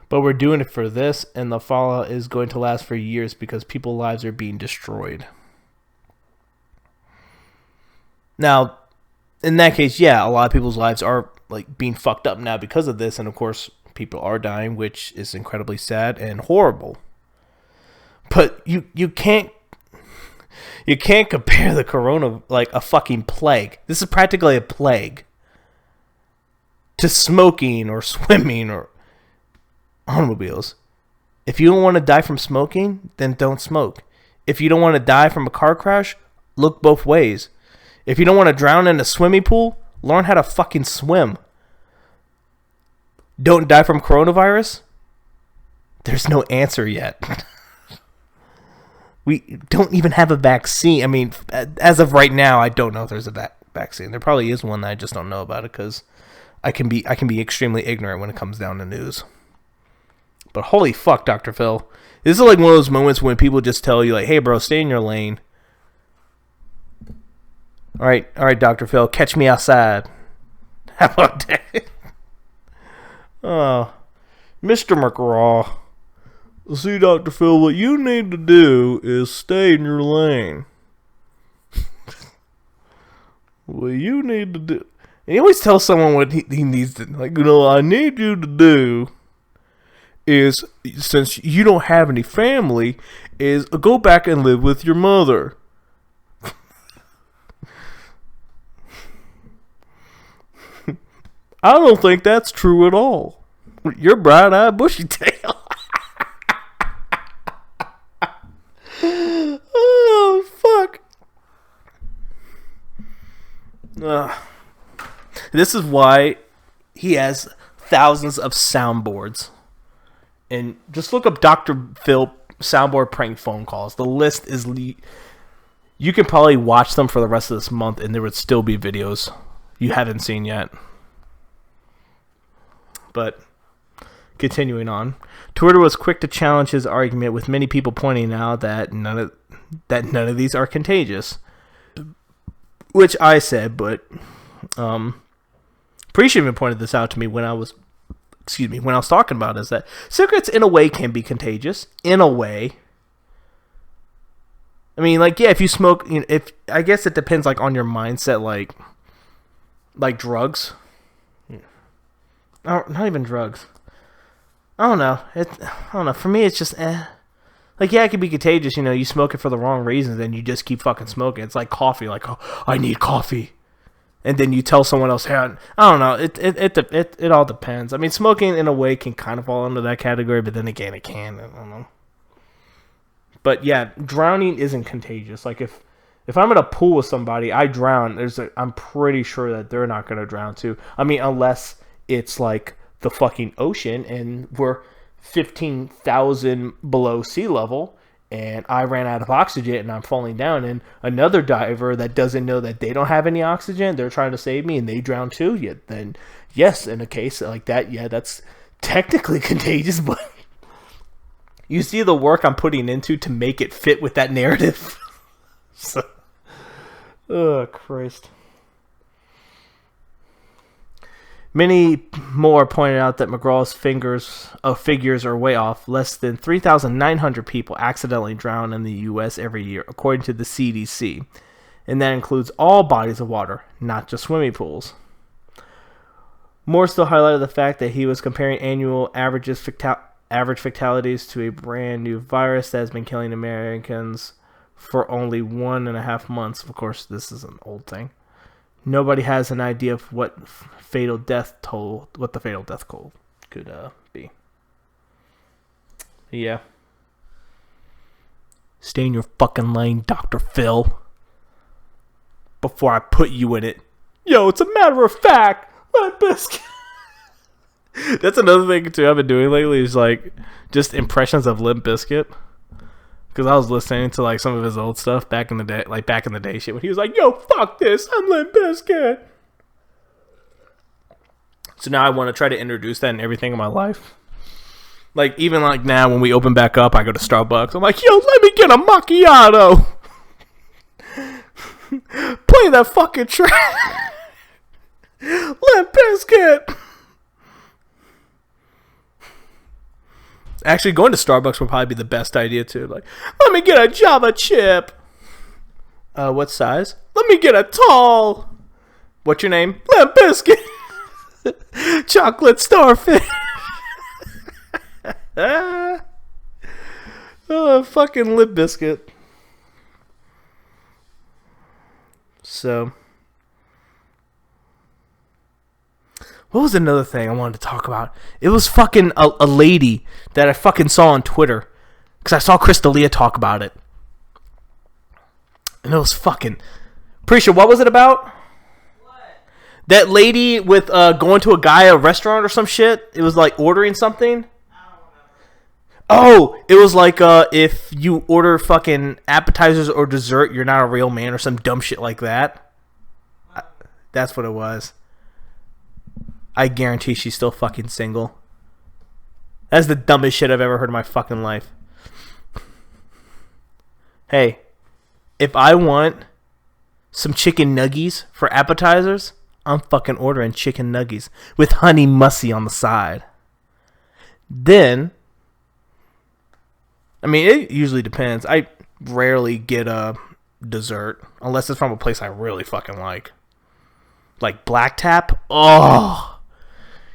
"But we're doing it for this, and the fallout is going to last for years because people's lives are being destroyed." Now, in that case, yeah, a lot of people's lives are like being fucked up now because of this, and of course, people are dying, which is incredibly sad and horrible. But you can't compare the corona, like a fucking plague. This is practically a plague, to smoking or swimming or automobiles. If you don't want to die from smoking, then don't smoke. If you don't want to die from a car crash, look both ways. If you don't want to drown in a swimming pool, learn how to fucking swim. Don't die from coronavirus? There's no answer yet. We don't even have a vaccine. I mean, as of right now, I don't know if there's a vaccine. There probably is one that I just don't know about it, because I can be extremely ignorant when it comes down to news. But holy fuck, Dr. Phil. This is like one of those moments when people just tell you, like, "Hey, bro, stay in your lane. All right, Dr. Phil, catch me outside." How about that? Oh, Mr. McGraw. "See, Dr. Phil, what you need to do is stay in your lane." What you need to do. And he always tells someone what he needs to, like, I need you to do is, since you don't have any family, is go back and live with your mother. I don't think that's true at all. You're bright-eyed, bushy-tail. Oh, fuck. This is why he has thousands of soundboards. And just look up Dr. Phil soundboard prank phone calls. The list is... You can probably watch them for the rest of this month, and there would still be videos you haven't seen yet. But continuing on, Twitter was quick to challenge his argument, with many people pointing out that none of these are contagious. Which I said, but Preach even pointed this out to me when I was talking about it, is that cigarettes in a way can be contagious. In a way. I mean, like, yeah, if you smoke, I guess it depends, like, on your mindset, like drugs. Oh, not even drugs. I don't know. For me, it's just Like, yeah, it can be contagious. You smoke it for the wrong reasons, and you just keep fucking smoking. It's like coffee. Like, "Oh, I need coffee," and then you tell someone else, "Hey, I don't know." It all depends. I mean, smoking in a way can kind of fall into that category, but then again, it can. I don't know. But yeah, drowning isn't contagious. Like, if I'm in a pool with somebody, I drown. I'm pretty sure that they're not gonna drown too. I mean, unless it's like the fucking ocean and we're 15,000 below sea level, and I ran out of oxygen and I'm falling down, and another diver that doesn't know that they don't have any oxygen, they're trying to save me, and they drown too. Then yes, in a case like that, yeah, that's technically contagious. But you see the work I'm putting into to make it fit with that narrative. So, oh Christ. Many more pointed out that McGraw's figures are way off. Less than 3,900 people accidentally drown in the U.S. every year, according to the CDC. And that includes all bodies of water, not just swimming pools. Moore still highlighted the fact that he was comparing annual average fatalities to a brand new virus that has been killing Americans for only 1.5 months. Of course, this is an old thing. nobody has an idea of what the fatal death toll could be. Yeah. Stay in your fucking lane, Dr. Phil. Before I put you in it. Yo, it's a matter of fact. Limp Bizkit. That's another thing too I've been doing lately is like just impressions of Limp Bizkit. Because I was listening to like some of his old stuff back in the day shit when he was like, yo, fuck this, I'm Limp Bizkit. So now I want to try to introduce that in everything in my life. Like even like now when we open back up, I go to Starbucks. I'm like, yo, let me get a macchiato. Play that fucking track. Limp Bizkit. Actually, going to Starbucks would probably be the best idea, too. Like, let me get a Java chip. What size? Let me get a tall. What's your name? Limp Bizkit. Chocolate starfish. Oh, fucking Limp Bizkit. So, what was another thing I wanted to talk about? It was fucking a lady that I fucking saw on Twitter. Because I saw Chris D'Elia talk about it. And it was fucking... Pretty sure, what was it about? What? That lady with going to a restaurant or some shit. It was like ordering something. I don't remember. Oh, it was like if you order fucking appetizers or dessert, you're not a real man or some dumb shit like that. That's what it was. I guarantee she's still fucking single. That's the dumbest shit I've ever heard in my fucking life. Hey, if I want some chicken nuggies for appetizers, I'm fucking ordering chicken nuggies with honey mussy on the side. Then, I mean, it usually depends. I rarely get a dessert unless it's from a place I really fucking like. Like Black Tap. Oh.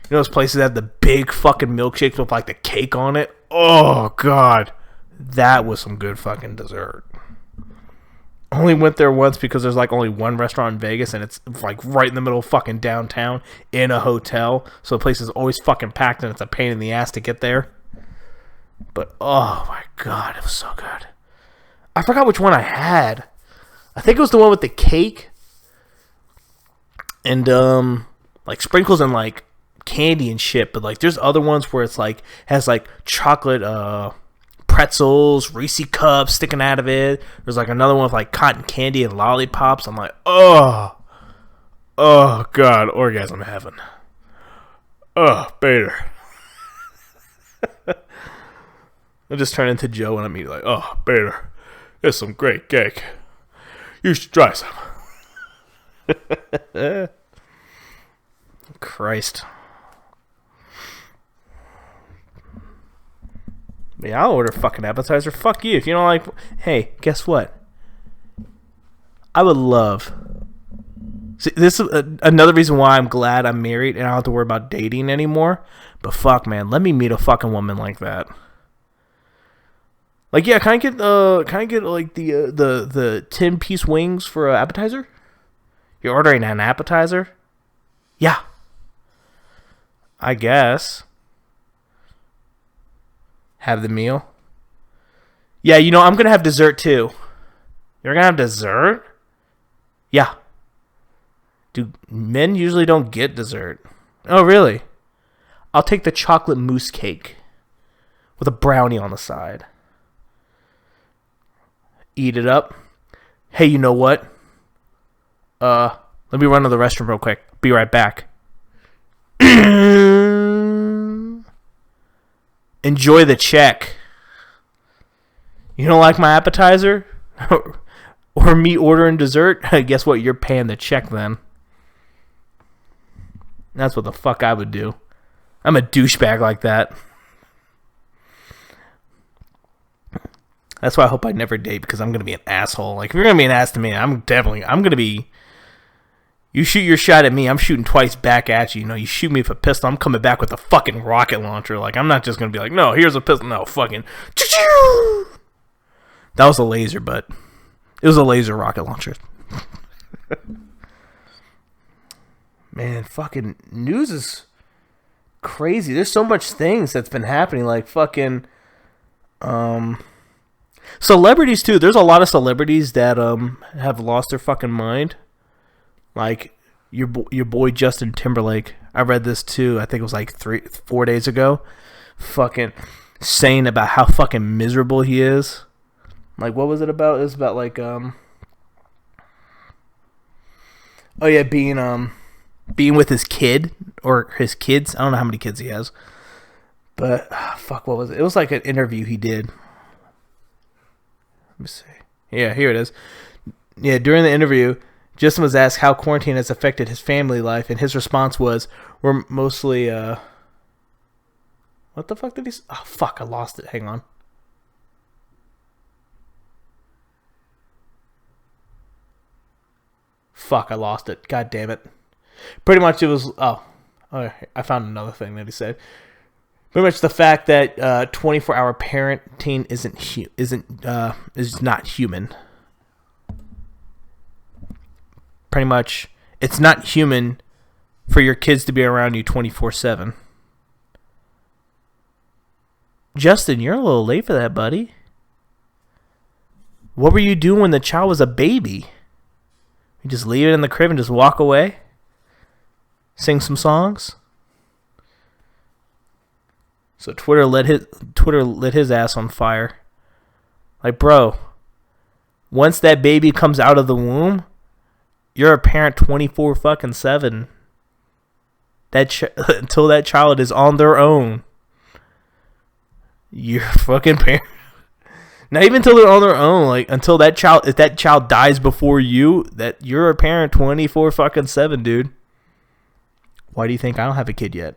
You know those places that have the big fucking milkshakes with like the cake on it? Oh, God. That was some good fucking dessert. Only went there once because there's like only one restaurant in Vegas and it's like right in the middle of fucking downtown in a hotel. So the place is always fucking packed and it's a pain in the ass to get there. But oh my God, it was so good. I forgot which one I had. I think it was the one with the cake and like sprinkles and like candy and shit, but like there's other ones where it's like has like chocolate pretzels, Reese cups sticking out of it. There's like another one with like cotton candy and lollipops. I'm like, oh God, orgasm heaven. Oh, Bader. I just turn into Joe and I'm eating like, oh, Bader, it's some great cake. You should try some. Christ. Yeah, I'll order a fucking appetizer. Fuck you. If you don't like... Hey, guess what? I would love... See, this is another reason why I'm glad I'm married and I don't have to worry about dating anymore. But fuck, man. Let me meet a fucking woman like that. Like, yeah, can I get like the 10-piece wings for an appetizer? You're ordering an appetizer? Yeah. I guess. Have the meal. Yeah, you know, I'm going to have dessert too. You're going to have dessert? Yeah. Dude, men usually don't get dessert. Oh, really? I'll take the chocolate mousse cake with a brownie on the side. Eat it up. Hey, you know what? Let me run to the restroom real quick. Be right back. Enjoy the check. You don't like my appetizer? Or me ordering dessert? Guess what? You're paying the check then. That's what the fuck I would do. I'm a douchebag like that. That's why I hope I never date, because I'm going to be an asshole. Like, if you're going to be an ass to me, I'm going to be... You shoot your shot at me, I'm shooting twice back at you. You know, you shoot me with a pistol, I'm coming back with a fucking rocket launcher. Like, I'm not just going to be like, no, here's a pistol. No, fucking... That was a laser, but... It was a laser rocket launcher. Man, fucking news is crazy. There's so much things that's been happening. Like fucking celebrities too. There's a lot of celebrities that have lost their fucking mind. Like your boy Justin Timberlake. I read this too. I think it was like 4 days ago. Fucking saying about how fucking miserable he is. Like, what was it about? It was about like oh yeah, being with his kid or his kids. I don't know how many kids he has. But fuck, what was it? It was like an interview he did. Let me see. Yeah, here it is. Yeah, during the interview, Justin was asked how quarantine has affected his family life, and his response was, "We're mostly what the fuck did he? Oh fuck, I lost it. Hang on. Fuck, I lost it. God damn it. Pretty much it was. Oh, I found another thing that he said. Pretty much the fact that 24-hour parenting is not human. Pretty much, it's not human for your kids to be around you 24/7. Justin, you're a little late for that, buddy. What were you doing when the child was a baby? You just leave it in the crib and just walk away? Sing some songs? So Twitter lit his ass on fire. Like, bro, once that baby comes out of the womb, you're a parent 24/7. Until that child is on their own, you're a fucking parent. Not even until they're on their own. Like, until that child, if that child dies before you, that you're a parent 24/7, dude. Why do you think I don't have a kid yet?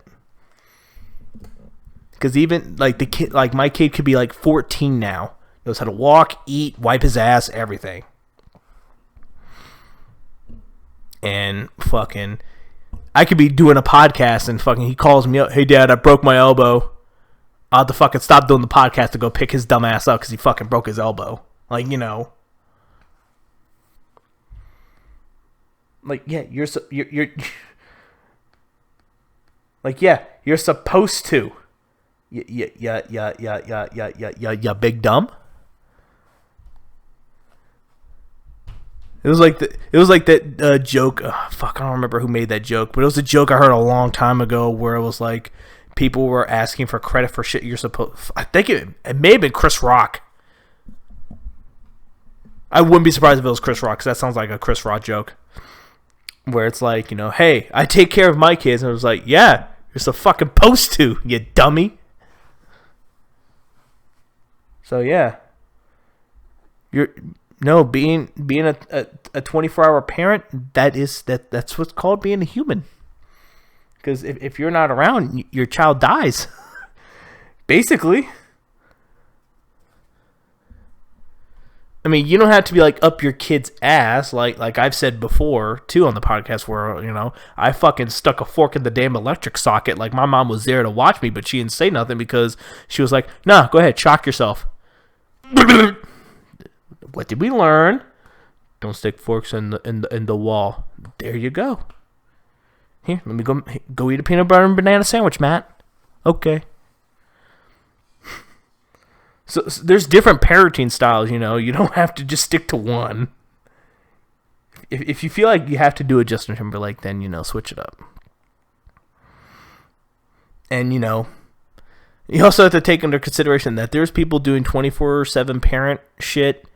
Because even like the kid, like my kid could be like 14 now, knows how to walk, eat, wipe his ass, everything. And fucking, I could be doing a podcast and fucking he calls me up, "Hey dad, I broke my elbow." I'll have to fucking stop doing the podcast to go pick his dumb ass up because he fucking broke his elbow. Like, you know. Like, yeah, you're like, yeah, you're supposed to. Yeah, big dumb. It was like that joke. Fuck, I don't remember who made that joke, but it was a joke I heard a long time ago where it was like people were asking for credit for shit you're supposed. I think it may have been Chris Rock. I wouldn't be surprised if it was Chris Rock, because that sounds like a Chris Rock joke. Where it's like, you know, hey, I take care of my kids, and it was like, yeah, you're so fucking supposed to, you dummy. So yeah, being a 24-hour parent, that's what's called being a human. Because if you're not around, your child dies. Basically. I mean, you don't have to be like up your kid's ass, like I've said before too on the podcast, where, you know, I fucking stuck a fork in the damn electric socket. Like, my mom was there to watch me, but she didn't say nothing because she was like, "Nah, go ahead, shock yourself." What did we learn? Don't stick forks in the wall. There you go. Here, let me go eat a peanut butter and banana sandwich, Matt. Okay. So there's different parenting styles, you know. You don't have to just stick to one. If you feel like you have to do a Justin Timberlake, then, you know, switch it up. And, you know, you also have to take into consideration that there's people doing 24/7 parent shit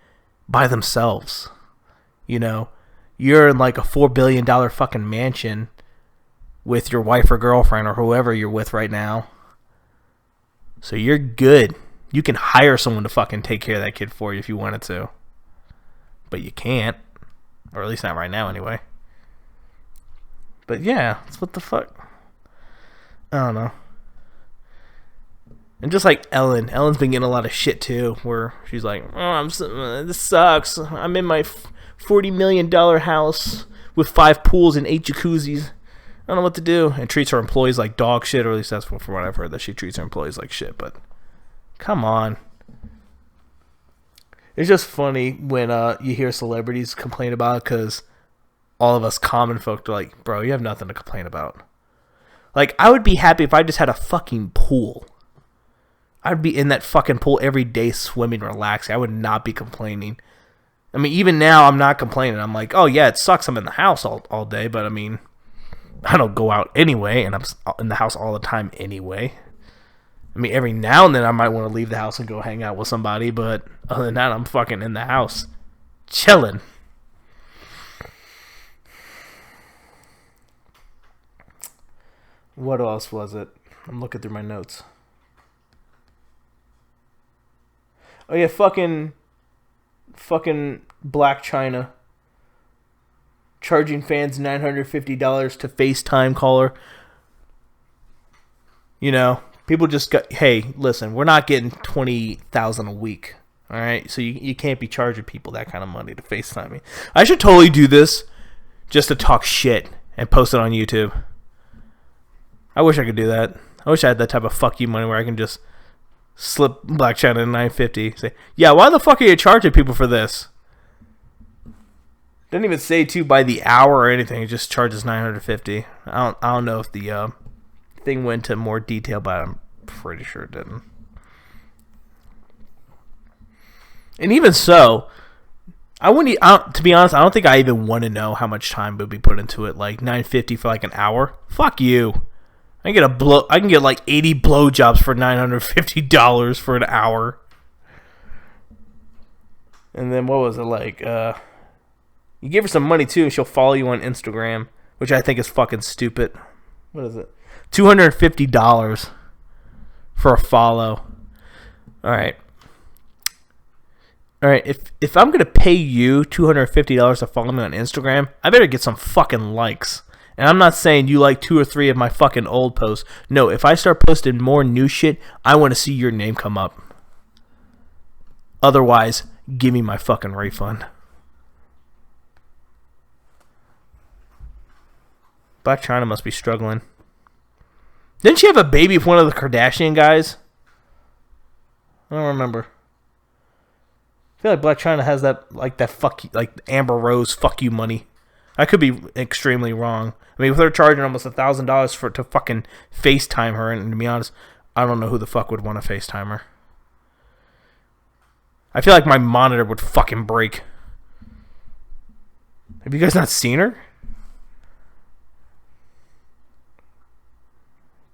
by themselves. You know, you're in like a $4 billion fucking mansion with your wife or girlfriend or whoever you're with right now. So you're good. You can hire someone to fucking take care of that kid for you if you wanted to. But you can't. Or at least not right now anyway. But yeah, it's what the fuck. I don't know. And just like Ellen's been getting a lot of shit too, where she's like, "Oh, this sucks. I'm in my $40 million house with 5 pools and 8 jacuzzis. I don't know what to do." And treats her employees like dog shit, or at least that's from what I've heard, that she treats her employees like shit. But come on. It's just funny when you hear celebrities complain about it, because all of us common folk are like, bro, you have nothing to complain about. Like, I would be happy if I just had a fucking pool. I'd be in that fucking pool every day swimming, relaxing. I would not be complaining. I mean, even now, I'm not complaining. I'm like, oh, yeah, it sucks. I'm in the house all day. But, I mean, I don't go out anyway. And I'm in the house all the time anyway. I mean, every now and then I might want to leave the house and go hang out with somebody. But other than that, I'm fucking in the house. Chilling. What else was it? I'm looking through my notes. Oh yeah, fucking Black China charging fans $950 to FaceTime caller. You know, people just got. Hey, listen, we're not getting 20,000 a week. All right, so you can't be charging people that kind of money to FaceTime me. I should totally do this just to talk shit and post it on YouTube. I wish I could do that. I wish I had that type of fuck you money where I can just slip Black China $950. Say, yeah, why the fuck are you charging people for this? Doesn't even say to by the hour or anything. It just charges $950. I don't know if the thing went into more detail, but I'm pretty sure it didn't. And even so, to be honest, I don't think I even want to know how much time would be put into it. Like $950 for like an hour. Fuck you. I can get like 80 blowjobs for $950 for an hour. And then what was it like? You give her some money too, and she'll follow you on Instagram, which I think is fucking stupid. What is it? $250 for a follow. All right. If I'm gonna pay you $250 to follow me on Instagram, I better get some fucking likes. And I'm not saying you like 2 or 3 of my fucking old posts. No, if I start posting more new shit, I want to see your name come up. Otherwise, give me my fucking refund. Blac Chyna must be struggling. Didn't she have a baby with one of the Kardashian guys? I don't remember. I feel like Blac Chyna has that fuck you, like Amber Rose fuck you money. I could be extremely wrong. I mean, with her charging almost $1,000 to fucking FaceTime her, and to be honest, I don't know who the fuck would want to FaceTime her. I feel like my monitor would fucking break. Have you guys not seen her?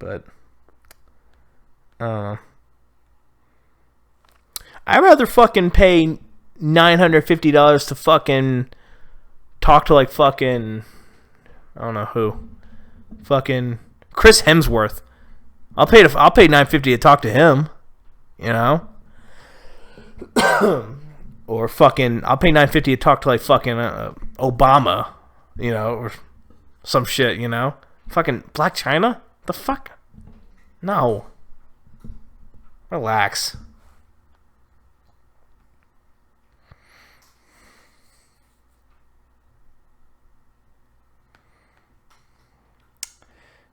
But I don't know. I'd rather fucking pay $950 to fucking talk to like fucking I don't know who. Fucking Chris Hemsworth. I'll pay $950 to talk to him. You know? Or fucking I'll pay $950 to talk to like fucking Obama, you know, or some shit, you know? Fucking Blac Chyna? The fuck? No. Relax.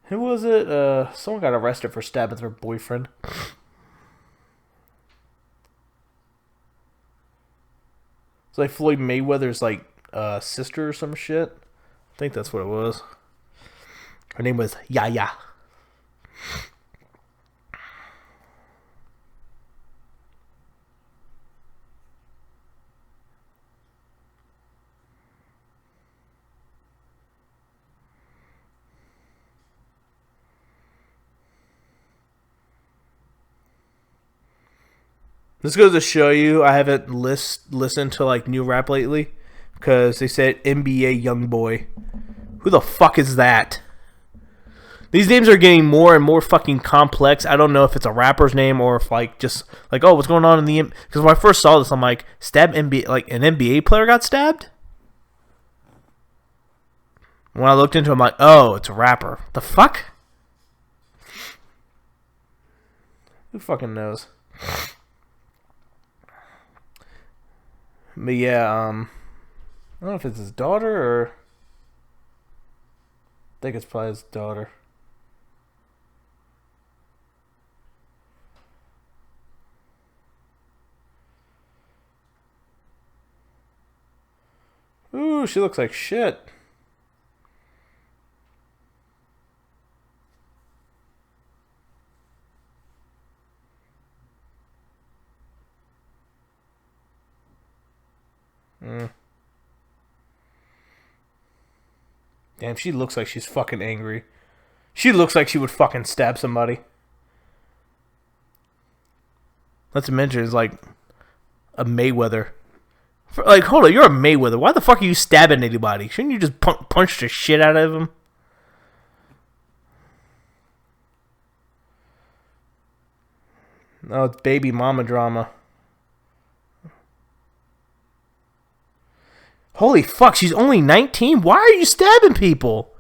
Who was it? Someone got arrested for stabbing their boyfriend. It's like Floyd Mayweather's like sister or some shit. I think that's what it was. Her name was Yaya. This goes to show you I haven't listened to like new rap lately because they said NBA Youngboy. Who the fuck is that? These names are getting more and more fucking complex. I don't know if it's a rapper's name or if like just like, oh, what's going on in the because when I first saw this, I'm like, stab NBA, like an NBA player got stabbed. When I looked into it, I'm like, oh, it's a rapper. The fuck? Who fucking knows? But yeah, I don't know if it's his daughter or I think it's probably his daughter. Ooh, she looks like shit. Damn, she looks like she's fucking angry. She looks like she would fucking stab somebody. Let's mention is like a Mayweather. Like, hold on, you're a Mayweather. Why the fuck are you stabbing anybody? Shouldn't you just punch the shit out of him? No, it's baby mama drama. Holy fuck, she's only 19? Why are you stabbing people?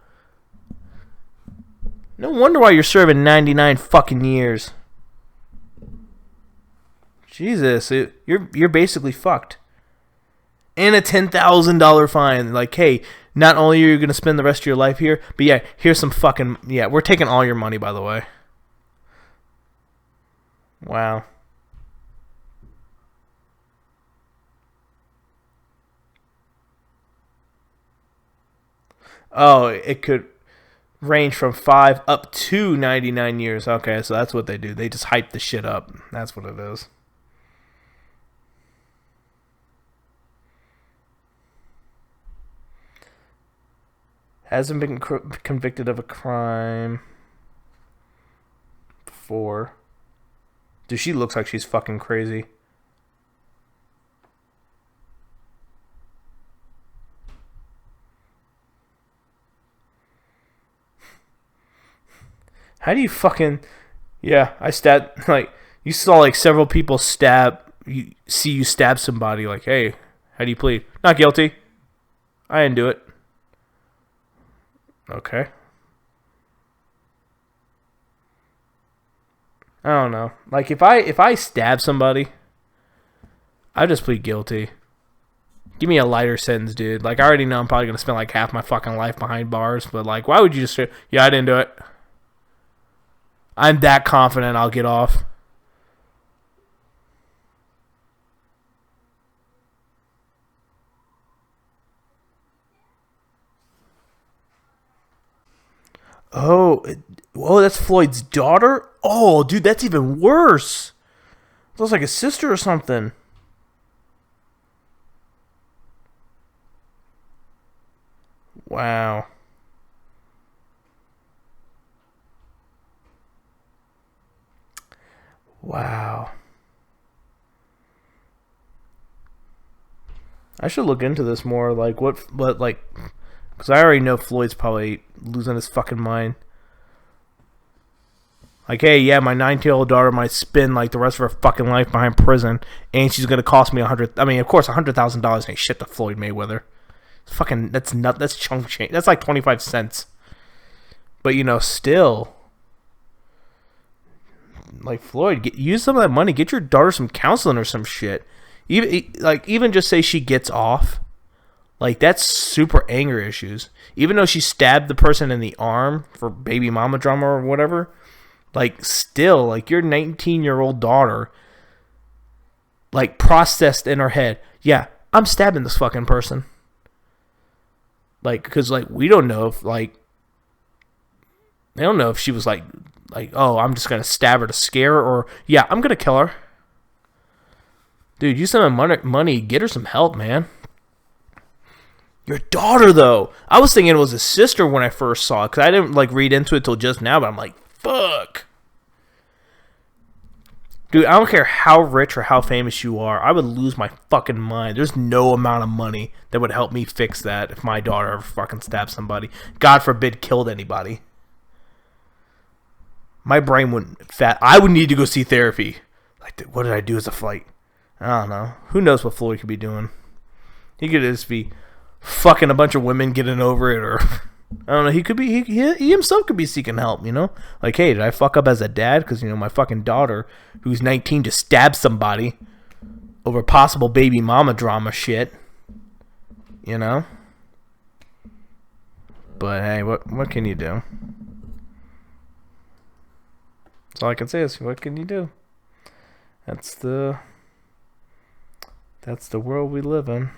No wonder why you're serving 99 fucking years. Jesus, you're basically fucked. And a $10,000 fine. Like, hey, not only are you going to spend the rest of your life here, but yeah, here's some fucking... Yeah, we're taking all your money, by the way. Wow. Oh, it could range from 5 up to 99 years. Okay, so that's what they do. They just hype the shit up. That's what it is. Hasn't been convicted of a crime before. Dude, she looks like she's fucking crazy. How do you fucking... Yeah, I stabbed... Like, you saw, like, several people stab... You stab somebody. Like, hey, how do you plead? Not guilty. I didn't do it. Okay. I don't know. Like, if I stab somebody, I just plead guilty. Give me a lighter sentence, dude. Like, I already know I'm probably going to spend, like, half my fucking life behind bars. But, like, why would you just say, yeah, I didn't do it? I'm that confident I'll get off. Oh, that's Floyd's daughter? Oh, dude, that's even worse. Looks like a sister or something. Wow. Wow. I should look into this more. Like, like, because I already know Floyd's probably losing his fucking mind. Like, hey, yeah, my 19-year-old daughter might spend, like, the rest of her fucking life behind prison, and she's going to cost me I mean, of course, $100,000 ain't shit to Floyd Mayweather. It's fucking, that's chunk change. That's like 25 cents. But, you know, still, like, Floyd, use some of that money. Get your daughter some counseling or some shit. Even just say she gets off. Like, that's super anger issues. Even though she stabbed the person in the arm for baby mama drama or whatever, like, still, like, your 19-year-old daughter, like, processed in her head, yeah, I'm stabbing this fucking person. Like, because, like, we don't know if, like, they don't know if she was like, oh, I'm just going to stab her to scare her, or, yeah, I'm going to kill her. Dude, use some money, get her some help, man. Your daughter, though. I was thinking it was a sister when I first saw it, because I didn't, like, read into it till just now, but I'm like, fuck. Dude, I don't care how rich or how famous you are. I would lose my fucking mind. There's no amount of money that would help me fix that if my daughter ever fucking stabbed somebody. God forbid, killed anybody. My brain wouldn't I would need to go see therapy. Like, what did I do as a flight? I don't know. Who knows what Floyd could be doing? He could just be fucking a bunch of women getting over it, or I don't know. He could be he himself could be seeking help. You know, like, hey, did I fuck up as a dad? Because, you know, my fucking daughter, who's 19, just stabbed somebody over possible baby mama drama shit. You know. But hey, what can you do? That's all I can say is, what can you do? That's the world we live in.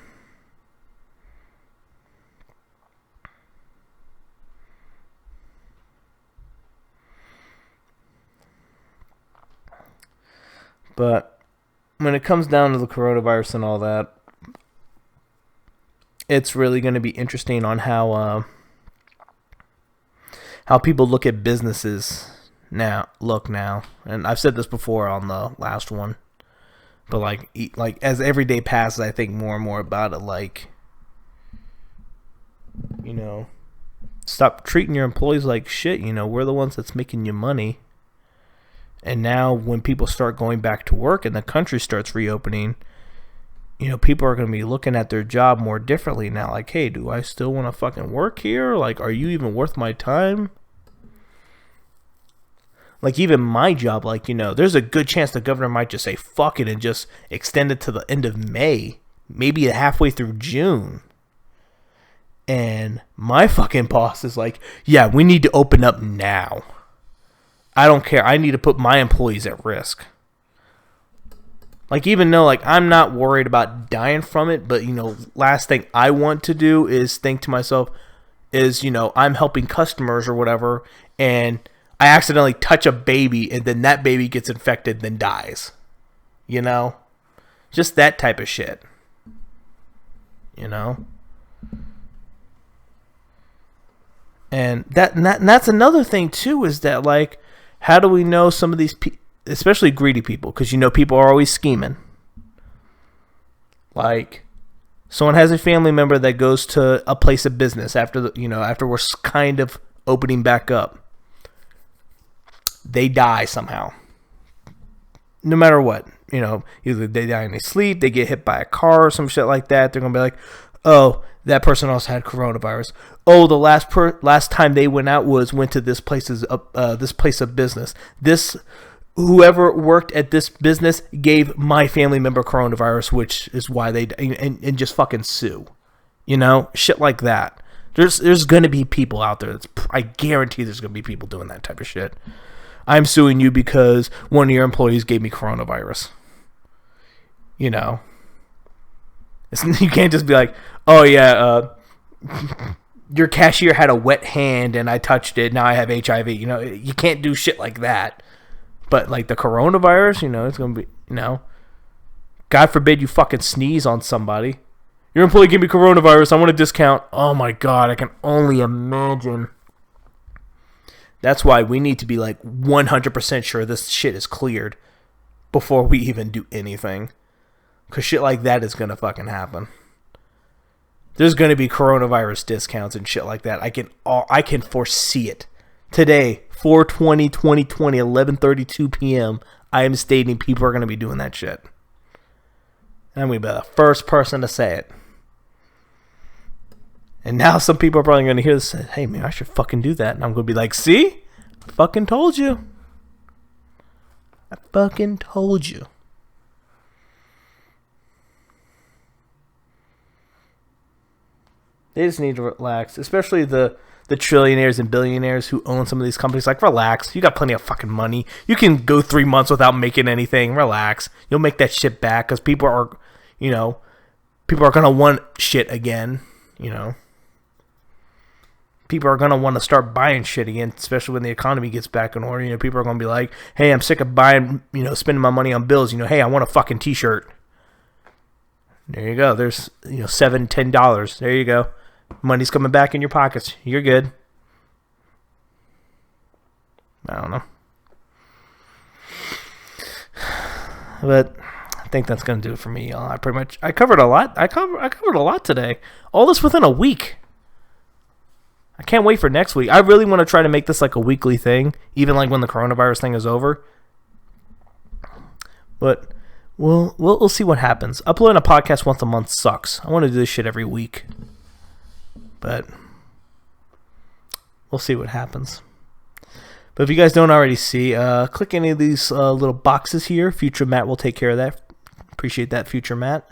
But when it comes down to the coronavirus and all that, it's really going to be interesting on how people look at businesses now. And I've said this before on the last one, but like as every day passes, I think more and more about it. Like, you know, stop treating your employees like shit. You know, we're the ones that's making you money. And now when people start going back to work and the country starts reopening, you know, people are going to be looking at their job more differently now. Like, hey, do I still want to fucking work here? Like, are you even worth my time? Like, even my job, like, you know, there's a good chance the governor might just say fuck it and just extend it to the end of May, maybe halfway through June. And my fucking boss is like, yeah, we need to open up now. I don't care. I need to put my employees at risk. Like, even though, like, I'm not worried about dying from it, but, you know, last thing I want to do is think to myself is, you know, I'm helping customers or whatever, and I accidentally touch a baby, and then that baby gets infected, then dies. You know? Just that type of shit. You know? And that's another thing, too, is that, like, how do we know some of these people, especially greedy people, because, you know, people are always scheming. Like, someone has a family member that goes to a place of business after we're kind of opening back up. They die somehow. No matter what, you know, either they die in their sleep, they get hit by a car or some shit like that. They're gonna be like, oh, that person also had coronavirus. Oh, the last time they went to this place of business. Whoever worked at this business gave my family member coronavirus, which is why they and just fucking sue. You know, shit like that. There's gonna be people out there. I guarantee there's gonna be people doing that type of shit. I'm suing you because one of your employees gave me coronavirus. You know, you can't just be like, oh yeah, your cashier had a wet hand and I touched it. Now I have HIV. You know, you can't do shit like that. But like the coronavirus, you know, it's gonna be, you know, God forbid you fucking sneeze on somebody. Your employee gave me coronavirus. I want a discount. Oh my God, I can only imagine. That's why we need to be like 100% sure this shit is cleared before we even do anything. Because shit like that is going to fucking happen. There's going to be coronavirus discounts and shit like that. I can foresee it. Today, 4/20/2020, 11:32 p.m., I am stating people are going to be doing that shit. And I'm going to be the first person to say it. And now some people are probably going to hear this and say, hey, man, I should fucking do that. And I'm going to be like, see? I fucking told you. I fucking told you. They just need to relax. Especially the trillionaires and billionaires who own some of these companies. Like, relax. You got plenty of fucking money. You can go 3 months without making anything. Relax. You'll make that shit back because people are going to want shit again, you know. People are going to want to start buying shit again, especially when the economy gets back in order. You know, people are going to be like, hey, I'm sick of buying, you know, spending my money on bills. You know, hey, I want a fucking t-shirt. There you go. There's, you know, $7, $10. There you go. Money's coming back in your pockets. You're good. I don't know. But I think that's going to do it for me, y'all. I covered a lot. I covered a lot today. All this within a week. I can't wait for next week. I really want to try to make this like a weekly thing, even like when the coronavirus thing is over. But we'll see what happens. Uploading a podcast once a month sucks. I want to do this shit every week. But we'll see what happens. But if you guys don't already see, click any of these little boxes here. Future Matt will take care of that. Appreciate that, Future Matt.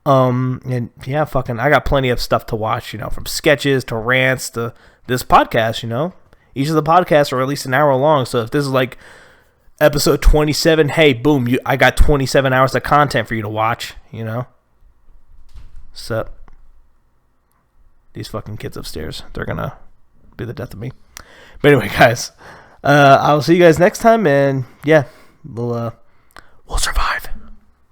And yeah, fucking, I got plenty of stuff to watch, you know, from sketches to rants to this podcast, you know. Each of the podcasts are at least an hour long. So if this is like episode 27, hey, boom, I got 27 hours of content for you to watch, you know. So these fucking kids upstairs, they're gonna be the death of me. But anyway, guys, I'll see you guys next time, and yeah, we'll